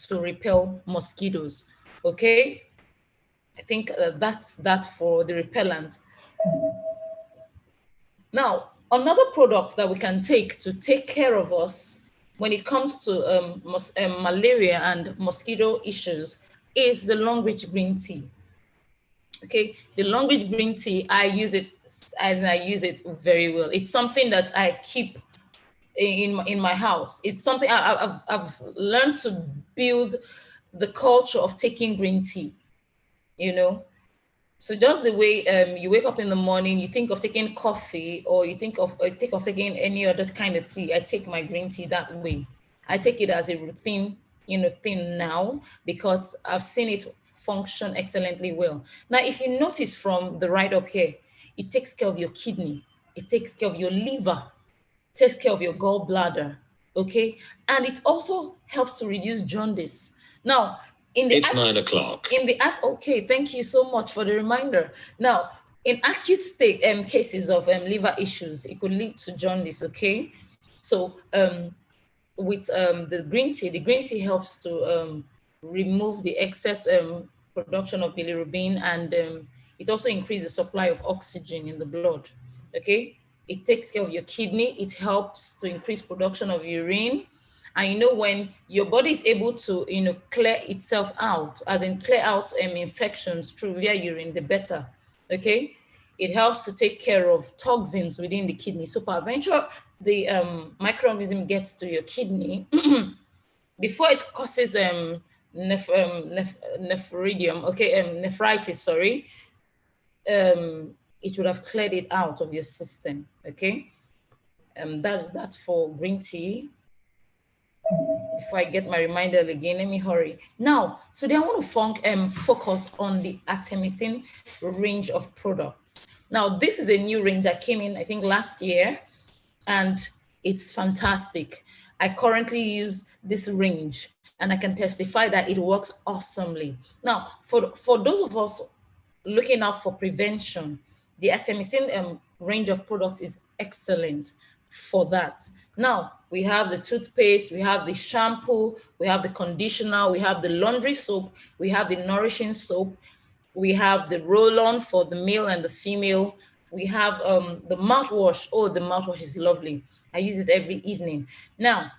Speaker 2: to repel mosquitoes, okay? I think that's that for the repellent. Now, another product that we can take to take care of us when it comes to malaria and mosquito issues is the long-reach green tea. Okay, the long-reach green tea, I use it very well. It's something that I keep in my house. It's something I've learned to build the culture of taking green tea, you know. So just the way you wake up in the morning, you think of taking coffee, or you think of taking any other kind of tea. I take my green tea that way. I take it as a routine, thing now, because I've seen it function excellently well. Now, if you notice from the right up here, it takes care of your kidney, it takes care of your liver, takes care of your gallbladder, okay? And it also helps to reduce jaundice. Now, it's 9 o'clock. Okay, thank you so much for the reminder. Now, in acute cases of liver issues, it could lead to jaundice, okay? So with the green tea helps to remove the excess production of bilirubin, and it also increases the supply of oxygen in the blood, okay? It takes care of your kidney. It helps to increase production of urine. And when your body is able to, clear itself out, as in clear out infections through via urine, the better, okay? It helps to take care of toxins within the kidney. So peradventure, the microorganism gets to your kidney, before it causes nephritis, sorry, it would have cleared it out of your system, okay? That's for green tea. Before I get my reminder again, let me hurry. Now, today I want to focus on the artemisinin range of products. Now, this is a new range that came in, I think, last year, and it's fantastic. I currently use this range, and I can testify that it works awesomely. Now, for those of us looking out for prevention, the artemisinin range of products is excellent for that. Now, we have the toothpaste, we have the shampoo, we have the conditioner, we have the laundry soap, we have the nourishing soap, we have the roll-on for the male and the female, we have the mouthwash. Oh, the mouthwash is lovely. I use it every evening. Now,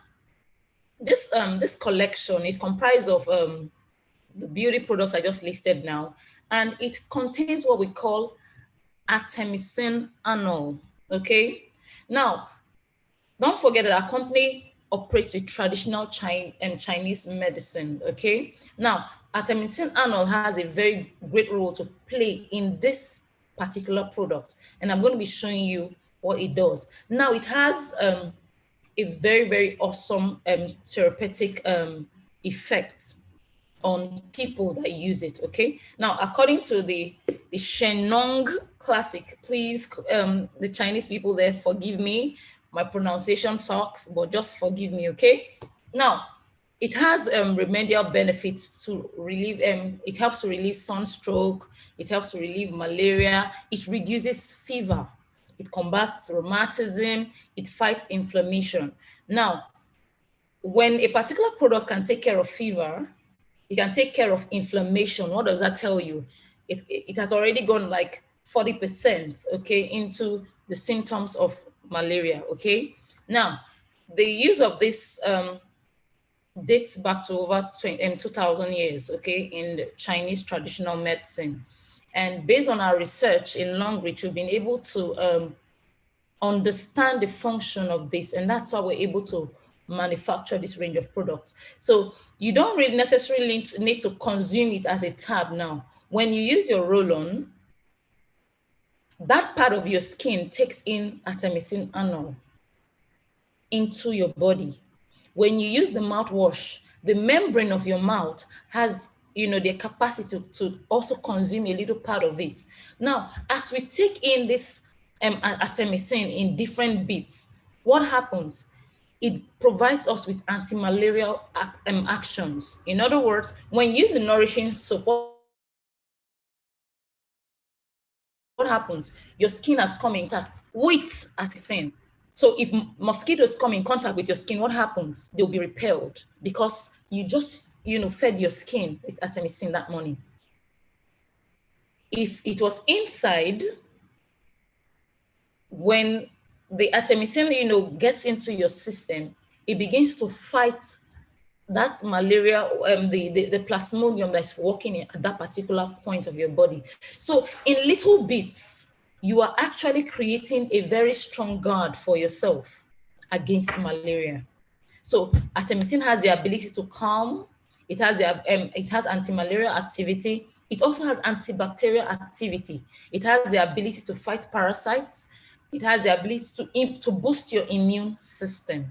Speaker 2: this collection is comprised of the beauty products I just listed now, and it contains what we call artemisinin annual, okay? Now, don't forget that our company operates with traditional Chinese medicine, okay? Now, artemisinin annual has a very great role to play in this particular product, and I'm going to be showing you what it does. Now, it has a very, very awesome therapeutic effect on people that use it, okay? Now, according to the Shenong Classic, please, the Chinese people there, forgive me. My pronunciation sucks, but just forgive me, okay? Now, it has remedial benefits to relieve, it helps to relieve sunstroke, it helps to relieve malaria, it reduces fever, it combats rheumatism, it fights inflammation. Now, when a particular product can take care of fever, it can take care of inflammation. What does that tell you? It has already gone like 40%, okay, into the symptoms of malaria, okay? Now, the use of this dates back to over 2,000 years, okay, in the Chinese traditional medicine. And based on our research in Longreach, we've been able to understand the function of this, and that's how we're able to manufacture this range of products. So you don't really necessarily need to consume it as a tab now. When you use your roll-on, that part of your skin takes in artemisinin annual into your body. When you use the mouthwash, the membrane of your mouth has, the capacity to also consume a little part of it. Now, as we take in this artemisinin in different bits, what happens? It provides us with anti-malarial actions. In other words, when you use the nourishing soap, what happens? Your skin has come intact with artemisinin. So if mosquitoes come in contact with your skin, what happens? They'll be repelled because you just, fed your skin with artemisinin that morning. If it was inside, when the artemisinin, gets into your system, it begins to fight that malaria, the plasmodium that's working at that particular point of your body. So in little bits, you are actually creating a very strong guard for yourself against malaria. So artemisinin has the ability to calm. It has anti-malaria activity. It also has antibacterial activity. It has the ability to fight parasites. It has the ability to boost your immune system.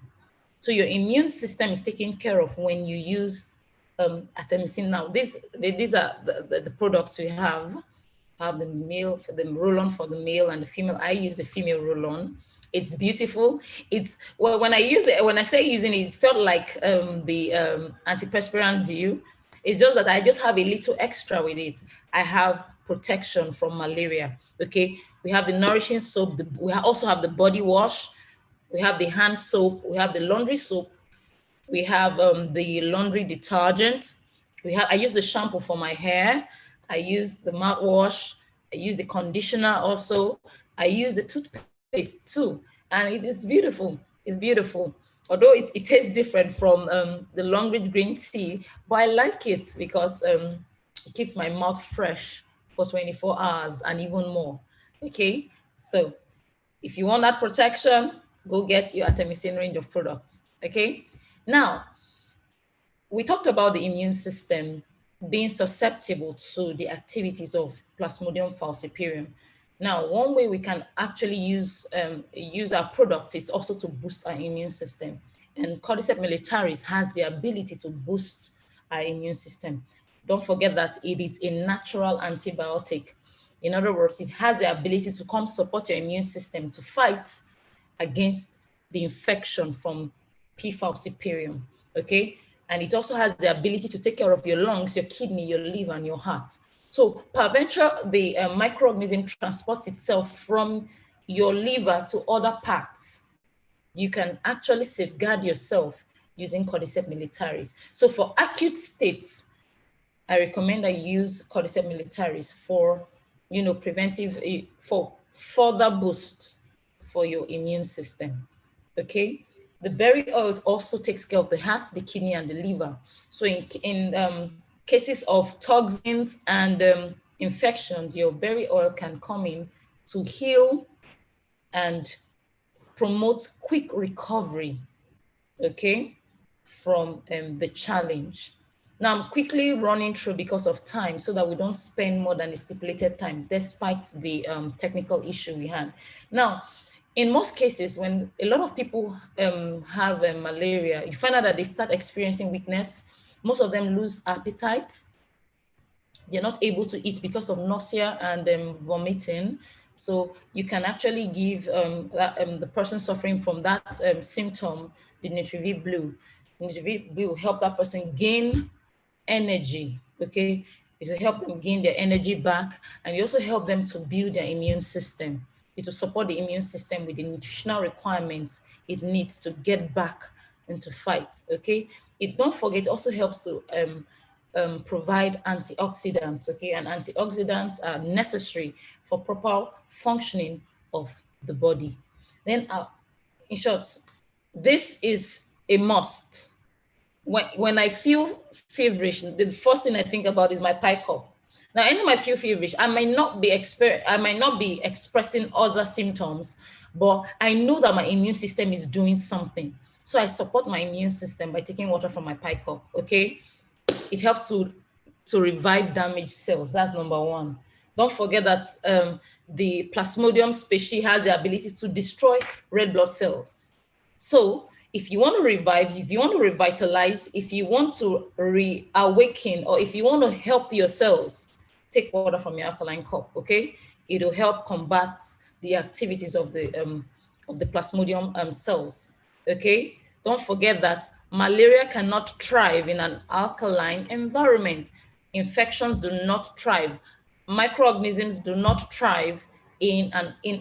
Speaker 2: So your immune system is taken care of when you use artemisinin. Now, these are the products we have. I have the male, for the roll-on for the male and the female. I use the female roll-on. It's beautiful. It's, well, when I say using it, it felt like the antiperspirant dew. It's just that I just have a little extra with it. I have protection from malaria. Okay, we have the nourishing soap. We also have the body wash. We have the hand soap. We have the laundry soap. We have the laundry detergent. I use the shampoo for my hair. I use the mouthwash. I use the conditioner also. I use the toothpaste too. And it is beautiful. It's beautiful. Although it tastes different from the Longridge green tea, but I like it because it keeps my mouth fresh for 24 hours and even more. Okay, so if you want that protection, go get your artemisinin range of products. Okay, now we talked about the immune system being susceptible to the activities of Plasmodium falciparum. Now, one way we can actually use our products is also to boost our immune system. And Cordyceps militaris has the ability to boost our immune system. Don't forget that it is a natural antibiotic. In other words, it has the ability to come support your immune system to fight against the infection from P. falciparum, okay? And it also has the ability to take care of your lungs, your kidney, your liver, and your heart. So peradventure, the microorganism transports itself from your liver to other parts. You can actually safeguard yourself using Cordyceps militaris. So for acute states, I recommend that you use Cordyceps militaris for, preventive, for further boost for your immune system, okay? The berry oil also takes care of the heart, the kidney, and the liver. So in cases of toxins and infections, your berry oil can come in to heal and promote quick recovery, okay, from the challenge. Now I'm quickly running through because of time so that we don't spend more than the stipulated time despite the technical issue we had. Now, in most cases, when a lot of people have malaria, you find out that they start experiencing weakness. Most of them lose appetite. They're not able to eat because of nausea and vomiting. So you can actually give the person suffering from that symptom the Nutrivi Blue. Nutrivi Blue will help that person gain energy, okay? It will help them gain their energy back, and it also help them to build their immune system. It will support the immune system with the nutritional requirements it needs to get back into fight, okay? Don't forget, it also helps to provide antioxidants, okay? And antioxidants are necessary for proper functioning of the body. Then, in short, this is a must. When I feel feverish, the first thing I think about is my pie cup. Now, anytime I feel feverish, I might not be expressing other symptoms, but I know that my immune system is doing something. So I support my immune system by taking water from my pie cup, okay? It helps to revive damaged cells. That's number one. Don't forget that the Plasmodium species has the ability to destroy red blood cells. So if you want to revive, if you want to revitalize, if you want to reawaken, or if you want to help your cells, take water from your alkaline cup, okay? It will help combat the activities of the Plasmodium cells, okay? Don't forget that malaria cannot thrive in an alkaline environment. Infections do not thrive. Microorganisms do not thrive in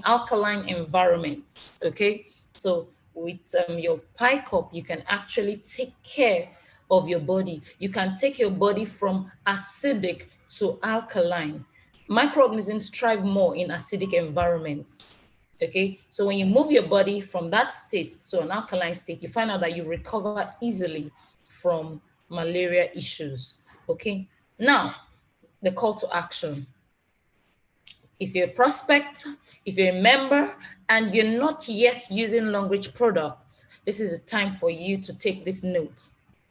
Speaker 2: alkaline environments, okay? So with your pie cup, you can actually take care of your body. You can take your body from acidic to alkaline. Microorganisms thrive more in acidic environments, okay? So when you move your body from that state to an alkaline state, you find out that you recover easily from malaria issues, okay? Now, the call to action. If you're a prospect, if you're a member, and you're not yet using long-reach products, this is a time for you to take this note.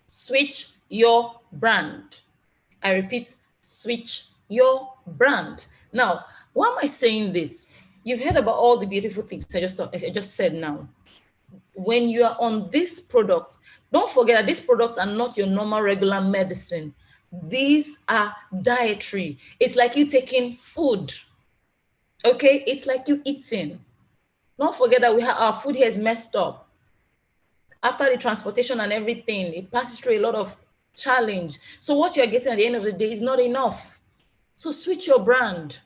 Speaker 2: Switch your brand. I repeat, switch your brand. Now, why am I saying this? You've heard about all the beautiful things I just said now. When you are on these products, don't forget that these products are not your normal regular medicine. These are dietary. It's like you taking food. Okay, it's like you eating. Don't forget that our food here is messed up. After the transportation and everything, it passes through a lot of challenge. So what you're getting at the end of the day is not enough. So switch your brand.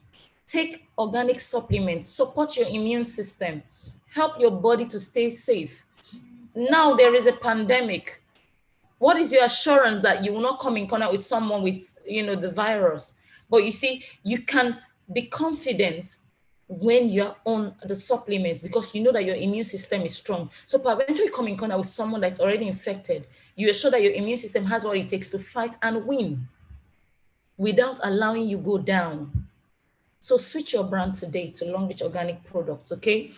Speaker 2: Take organic supplements, support your immune system, help your body to stay safe. Now there is a pandemic. What is your assurance that you will not come in contact with someone with, the virus? But you see, you can be confident when you're on the supplements because you know that your immune system is strong. So eventually come in contact with someone that's already infected, you are sure that your immune system has what it takes to fight and win without allowing you go down. So switch your brand today to long-reach organic products, okay?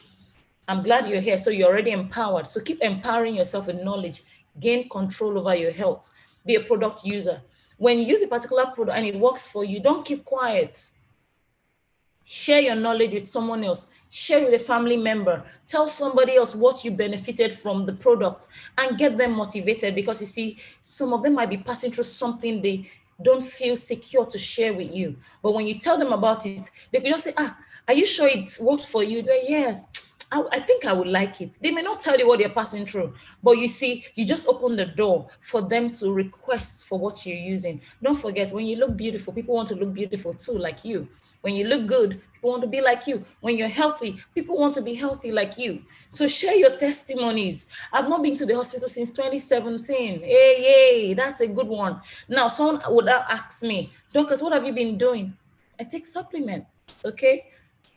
Speaker 2: I'm glad you're here. So you're already empowered. So keep empowering yourself with knowledge, gain control over your health, be a product user. When you use a particular product and it works for you, don't keep quiet. Share your knowledge with someone else. Share with a family member. Tell somebody else what you benefited from the product and get them motivated because you see, some of them might be passing through something they don't feel secure to share with you. But when you tell them about it, they can just say, are you sure it worked for you? They're, yes, I think I would like it. They may not tell you what they're passing through, but you see, you just open the door for them to request for what you're using. Don't forget, when you look beautiful, people want to look beautiful too, like you. When you look good, people want to be like you. When you're healthy, people want to be healthy like you. So share your testimonies. I've not been to the hospital since 2017. Hey, that's a good one. Now, someone would ask me, Dorcas, what have you been doing? I take supplements, okay?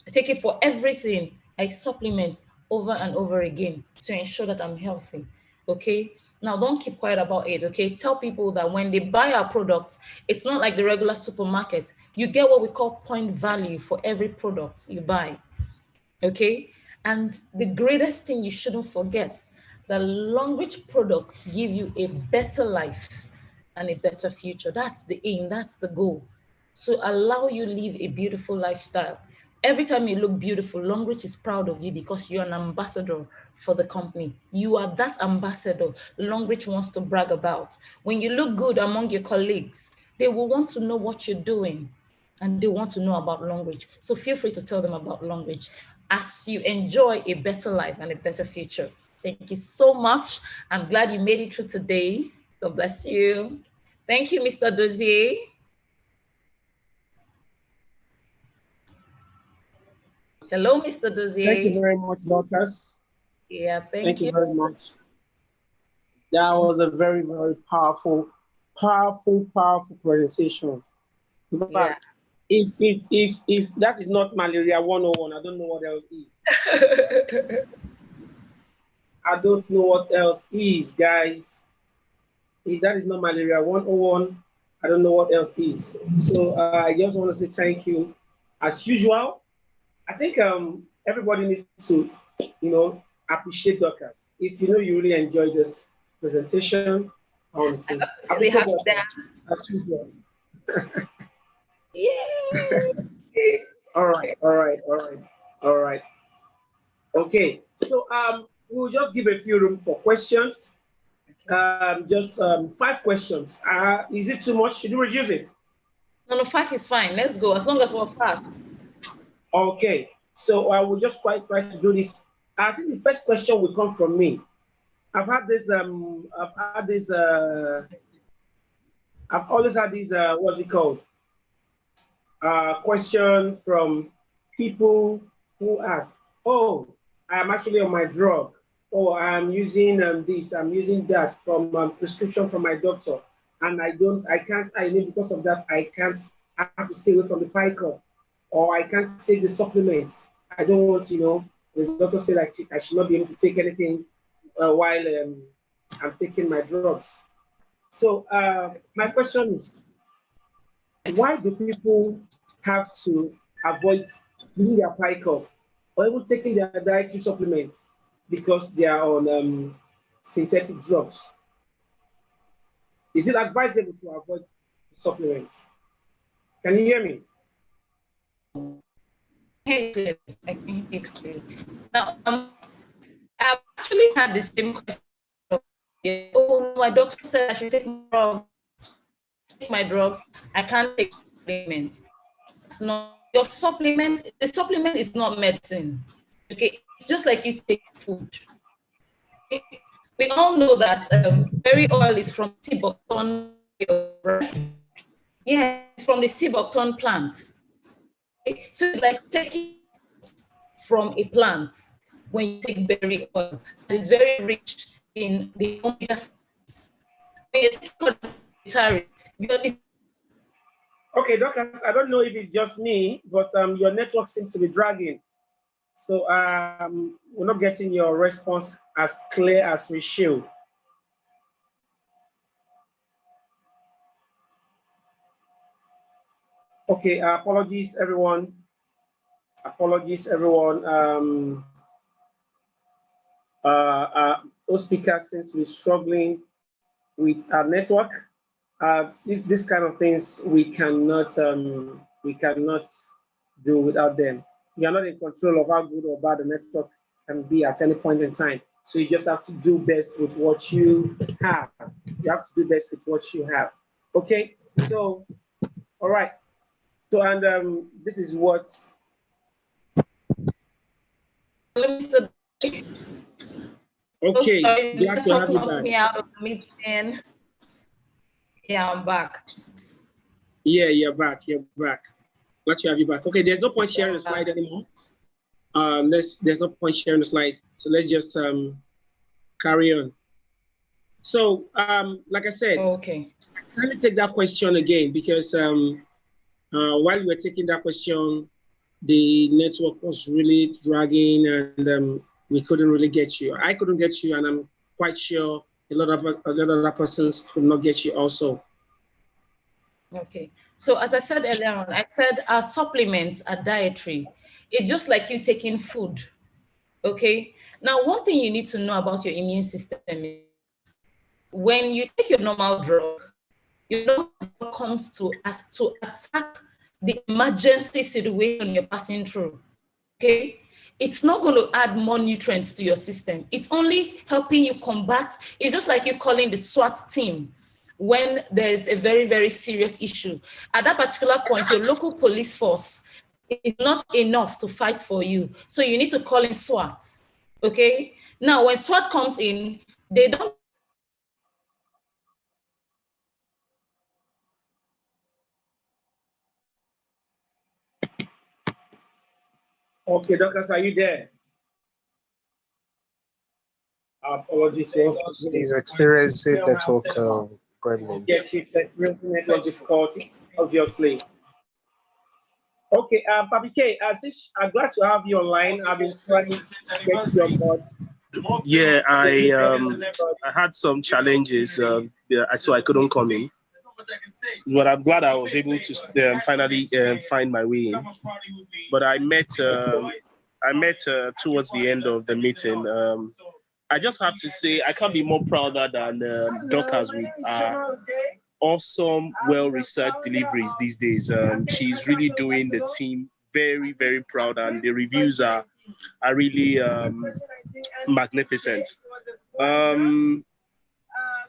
Speaker 2: I take it for everything. I supplement over and over again to ensure that I'm healthy, okay? Now, don't keep quiet about it, okay? Tell people that when they buy our product, it's not like the regular supermarket. You get what we call point value for every product you buy, okay? And the greatest thing you shouldn't forget, that long-reach products give you a better life and a better future. That's the aim, that's the goal. So allow you live a beautiful lifestyle. Every time you look beautiful, long-reach is proud of you because you're an ambassador for the company. You are that ambassador long-reach wants to brag about. When you look good among your colleagues, they will want to know what you're doing and they want to know about long-reach. So feel free to tell them about long-reach as you enjoy a better life and a better future. Thank you so much. I'm glad you made it through today. God bless you. Thank you, Mr. Dozier. Hello, Mr. Dozier.
Speaker 1: Thank you very much, Dorcas.
Speaker 2: Yeah,
Speaker 1: Thank you very much. That was a very, very powerful presentation. But
Speaker 2: yeah.
Speaker 1: if that is not Malaria 101, I don't know what else is. I don't know what else is, guys. If that is not Malaria 101, I don't know what else is. So I just want to say thank you. As usual, I think everybody needs to, appreciate Dorcas. If you really enjoyed this presentation, I want to say appreciate Dorcas, as usual.
Speaker 2: Yeah.
Speaker 1: All right. Okay, so we'll just give a few room for questions. Just 5 questions. Is it too much? Should you reduce it?
Speaker 2: No, 5 is fine. Let's go, as long as we're fast.
Speaker 1: Okay, so I will just try to do this. I think the first question will come from me. I've always had these, what's it called? Question from people who ask, oh, I am actually on my drug, or I'm using this, I'm using that from prescription from my doctor, and I know because of that, I have to stay away from the PICO, or I can't take the supplements. I don't want, the doctor said I should not be able to take anything while I'm taking my drugs. So my question is, why do people have to avoid using their PICOP, or even taking their dietary supplements because they are on synthetic drugs. Is it advisable to avoid supplements? Can you hear me?
Speaker 2: I can hear you clearly. Now, I've actually had the same question. Oh, my doctor said I should take my drugs. I can't take supplements. It's not your supplement. The supplement is not medicine. Okay, it's just like you take food. Okay? We all know that berry oil is from ᴘʀᴏᴅᴜᴜᴜᴜ, right? Yeah, it's from the ᴘʀᴏᴅᴜᴜᴜ plant. Okay? So it's like taking from a plant when you take berry oil. It's very rich in the omega 6. When you take
Speaker 1: okay, doctor, I don't know if it's just me, but your network seems to be dragging. So we're not getting your response as clear as we should. Okay, apologies, everyone. Apologies, everyone. Those speakers seem to be struggling with our network. This kind of things we cannot do without them. You are not in control of how good or bad the network can be at any point in time. So you just have to do best with what you have. You have to do best with what you have. Okay. So, all right. So, and this is what. Okay.
Speaker 2: Sorry,
Speaker 1: glad to have you back.
Speaker 2: Me out of the meeting. Yeah, I'm back.
Speaker 1: Yeah, you're back. You're back. Glad to have you back. Okay, there's no point sharing the slide anymore. There's no point sharing the slide. So let's just carry on. So, like I said,
Speaker 2: okay.
Speaker 1: Let me take that question again because while we were taking that question, the network was really dragging and we couldn't really get you. I couldn't get you, and I'm quite sure a lot of other persons could not get you also.
Speaker 2: Okay. So as I said earlier on, I said our supplements are dietary. It's just like you taking food. Okay. Now, one thing you need to know about your immune system is when you take your normal drug, your normal drug comes to attack the emergency situation you're passing through. Okay. It's not going to add more nutrients to your system. It's only helping you combat. It's just like you calling the SWAT team when there's a very, very serious issue. At that particular point, your local police force is not enough to fight for you. So you need to call in SWAT. Okay. Now, when SWAT comes in, they don't.
Speaker 1: Okay, doctors, are you there? Apologies.
Speaker 3: He's experiencing network problems.
Speaker 1: Yes, he's experiencing network difficulties, obviously. Okay, Papi K, I'm glad to have you online. I've been trying to get you on board.
Speaker 4: Yeah, I had some challenges, so I couldn't come in. But I'm glad I was able to finally find my way in. But I met towards the end of the meeting. I just have to say I can't be more prouder than Dorcas with awesome, well-researched deliveries these days. She's really doing the team very, very proud, and the reviews are really magnificent.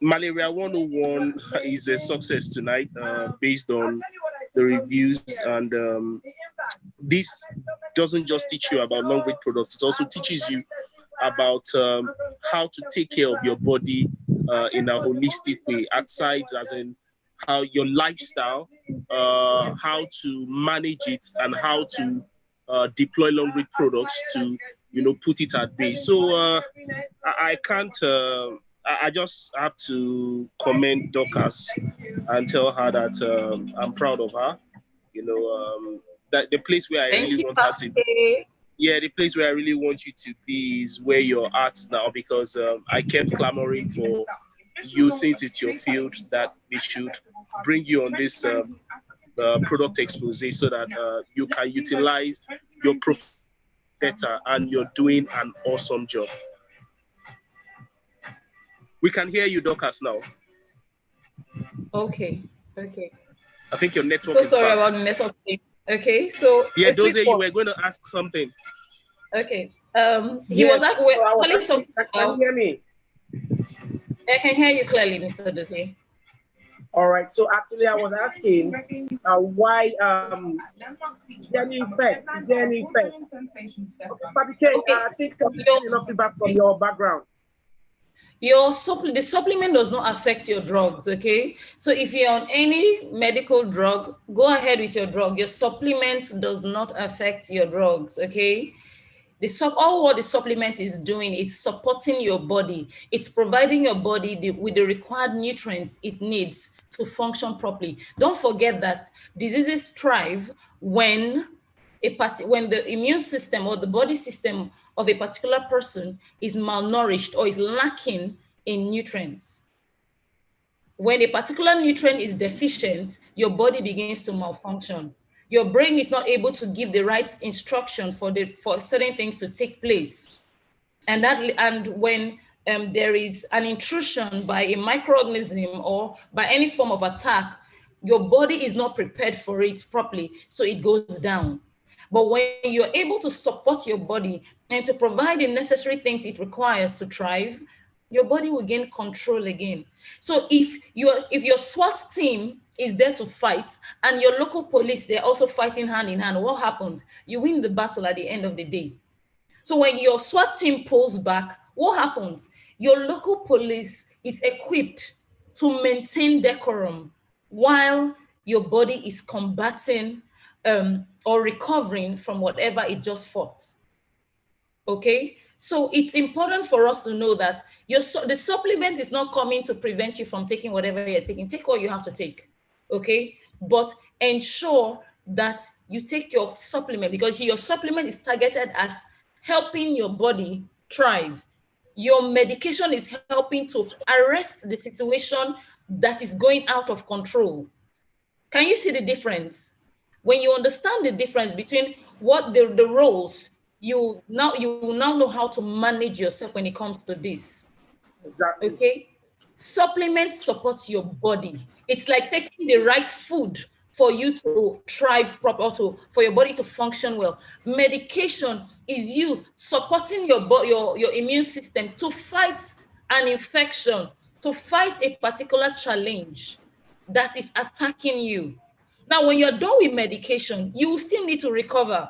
Speaker 4: Malaria 101 is a success tonight based on the reviews, and this doesn't just teach you about long-read products, it also teaches you about how to take care of your body in a holistic way, aside as in how your lifestyle, how to manage it, and how to deploy long-read products to, put it at bay. So I can't. I just have to commend Dorcas and tell her that I'm proud of her. That the place where I really want her to be. Yeah, the place where I really want you to be is where you're at now, because I kept clamoring for you, since it's your field, that they should bring you on this product expose so that you can utilize you're better and you're doing an awesome job. We can hear you, Dorcas, now.
Speaker 2: Okay.
Speaker 4: I think your network
Speaker 2: so
Speaker 4: is
Speaker 2: sorry
Speaker 4: bad.
Speaker 2: about the network thing. Okay, so
Speaker 4: yeah, Doze, you were going to ask something.
Speaker 2: Okay. He was like,
Speaker 1: can you hear me?
Speaker 2: I can hear you clearly, Mr. Dozie.
Speaker 1: All right. So actually, I was asking why is there any effect? Is there any effect? Okay, I think I'm getting enough feedback from your background.
Speaker 2: The supplement does not affect your drugs, okay? So if you're on any medical drug, go ahead with your drug. Your supplement does not affect your drugs, okay? All what the supplement is doing is supporting your body. It's providing your body with the required nutrients it needs to function properly. Don't forget that diseases thrive when the immune system or the body system of a particular person is malnourished or is lacking in nutrients. When a particular nutrient is deficient, your body begins to malfunction. Your brain is not able to give the right instructions for certain things to take place. And when there is an intrusion by a microorganism or by any form of attack, your body is not prepared for it properly, so it goes down. But when you're able to support your body and to provide the necessary things it requires to thrive, your body will gain control again. So if your SWAT team is there to fight and your local police, they're also fighting hand in hand, what happened? You win the battle at the end of the day. So when your SWAT team pulls back, what happens? Your local police is equipped to maintain decorum while your body is combating or recovering from whatever it just fought. Okay, so it's important for us to know that the supplement is not coming to prevent you from taking whatever you're taking. Take what you have to take, okay? But ensure that you take your supplement, because your supplement is targeted at helping your body thrive. Your medication is helping to arrest the situation that is going out of control. Can you see the difference? When you understand the difference between what the roles, you now know how to manage yourself when it comes to this.
Speaker 1: Exactly.
Speaker 2: Okay, supplement supports your body. It's like taking the right food for you to thrive properly, for your body to function well. Medication is you supporting your immune system to fight an infection, to fight a particular challenge that is attacking you. Now, when you're done with medication, you still need to recover.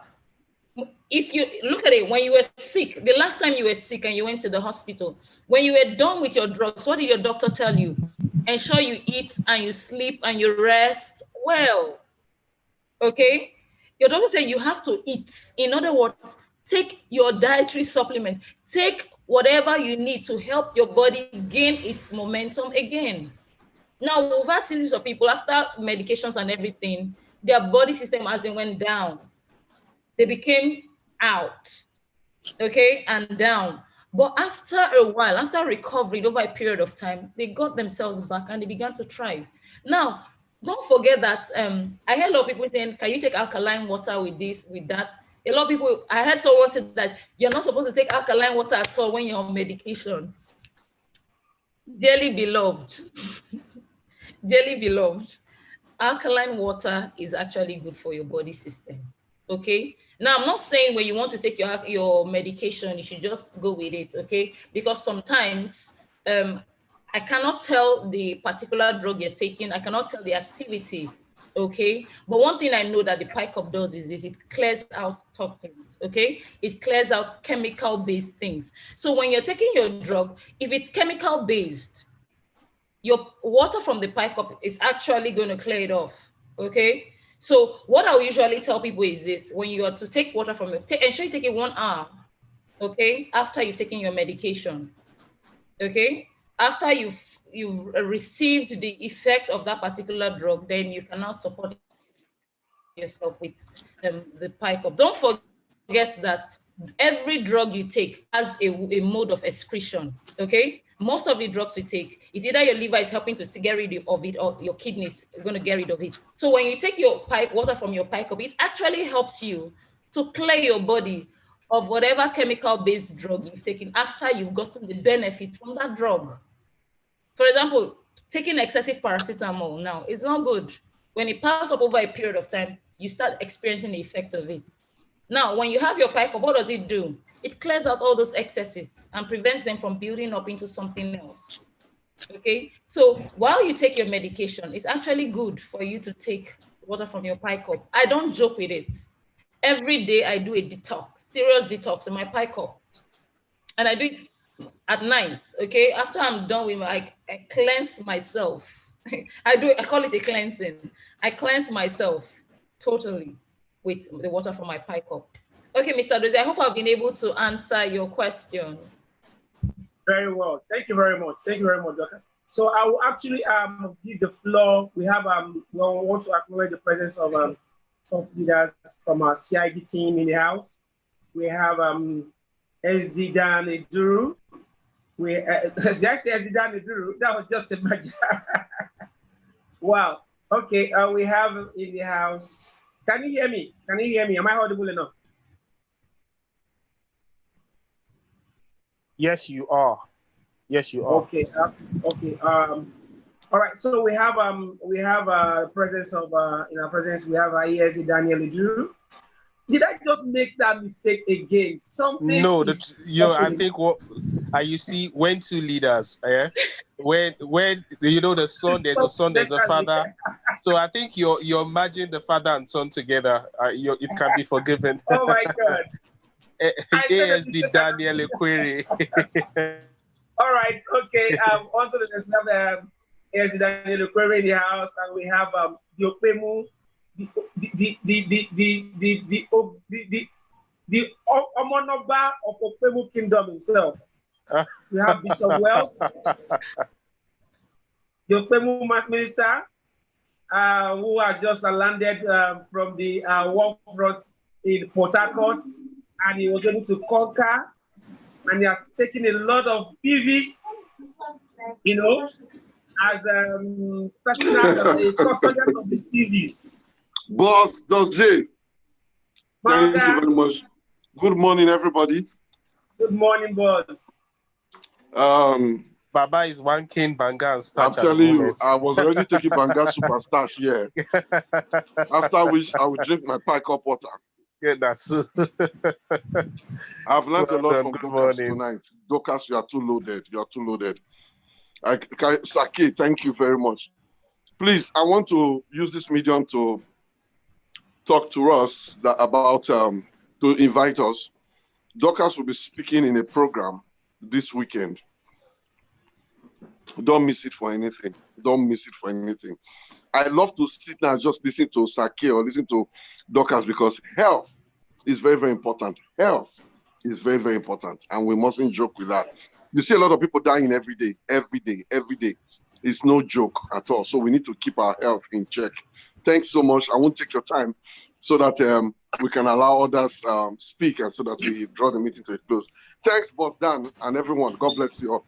Speaker 2: If you look at it, when you were sick, the last time you were sick and you went to the hospital, when you were done with your drugs, what did your doctor tell you? Ensure you eat and you sleep and you rest well. Okay? Your doctor said you have to eat. In other words, take your dietary supplement. Take whatever you need to help your body gain its momentum again. Now, we've had series of people after medications and everything, their body system as it went down. They became out, okay, and down. But after a while, after recovering over a period of time, they got themselves back and they began to thrive. Now, don't forget that I heard a lot of people saying, can you take alkaline water with this, with that? A lot of people, I heard someone say that you're not supposed to take alkaline water at all when you're on medication. Dearly beloved, dearly beloved, alkaline water is actually good for your body system, okay? Now, I'm not saying when you want to take your medication, you should just go with it, okay? Because sometimes I cannot tell the particular drug you're taking, I cannot tell the activity, okay? But one thing I know that the PICOP does is this, it clears out toxins, okay? It clears out chemical-based things. So when you're taking your drug, if it's chemical-based, your water from the PICOP is actually going to clear it off, okay? So what I usually tell people is this: when you are to take water from ensure you take it 1 hour, okay, after you've taken your medication, okay? After you've received the effect of that particular drug, then you can now support yourself with the PICOP. Don't forget that every drug you take has a mode of excretion, okay? Most of the drugs we take is either your liver is helping to get rid of it or your kidneys are going to get rid of it. So when you take your water from your PICOP, it actually helps you to clear your body of whatever chemical-based drug you've taken after you've gotten the benefit from that drug. For example, taking excessive paracetamol now is not good. When it passes up over a period of time, you start experiencing the effect of it. Now, when you have your PICOP, what does it do? It clears out all those excesses and prevents them from building up into something else. Okay, so while you take your medication, it's actually good for you to take water from your PICOP. I don't joke with it. Every day I do a detox, serious detox in my PICOP. And I do it at night, okay? After I'm done with I cleanse myself. I call it a cleansing. I cleanse myself totally with the water from my PICOP. Okay, Mr. Dozie, I hope I've been able to answer your question.
Speaker 1: Very well. Thank you very much. Thank you very much, Doctor. So I will actually give the floor. We have we want to acknowledge the presence of some leaders from our CID team in the house. We have Ezida Neduru. Did I say Ezida Neduru? That was just a magic. Wow. Okay. We have in the house. Can you hear me? Can you hear me? Am I audible enough?
Speaker 3: Yes, you are. Yes, you are.
Speaker 1: Okay. Okay. All right. So we have presence of in our presence we have ESE Daniel Idru. Did I just make that mistake again? Something.
Speaker 3: No, that's I think what you see when two leaders, when you know the son, there's a son, there's a father. So I think you're merging the father and son together. It can be forgiven.
Speaker 1: Oh my God.
Speaker 3: ASD Daniel Equere.
Speaker 1: All right, okay. On to the next level. ASD Daniel Equere in the house, and we have the Omonoba of Okpemu Kingdom himself. We have Bishop Wells, the Okpemu minister, who has just landed from the war front in Port Harcourt. And he was able to conquer, and he has taken a lot of PVs, you know, as custodians of these PVs.
Speaker 5: Boss Dozie, thank you very much. Good morning, everybody.
Speaker 1: Good morning, boss.
Speaker 3: Baba is one king Banga and starch.
Speaker 5: I'm telling you, I was already taking Banga superstarch here. After which I would drink my PICOP water.
Speaker 3: Yeah, that's true.
Speaker 5: I've learned a lot from Docas tonight. Docas, you are too loaded. You are too loaded. Sake, thank you very much. Please, I want to use this medium to talk to us about, to invite us. Docas will be speaking in a program this weekend. Don't miss it for anything. Don't miss it for anything. I love to sit now and just listen to Sake or listen to Docas because health is very, very important. Health is very, very important, and we mustn't joke with that. You see a lot of people dying every day, every day, every day. It's no joke at all. So we need to keep our health in check. Thanks so much. I won't take your time so that we can allow others speak and so that we draw the meeting to a close. Thanks, Boss Dan, and everyone. God bless you all.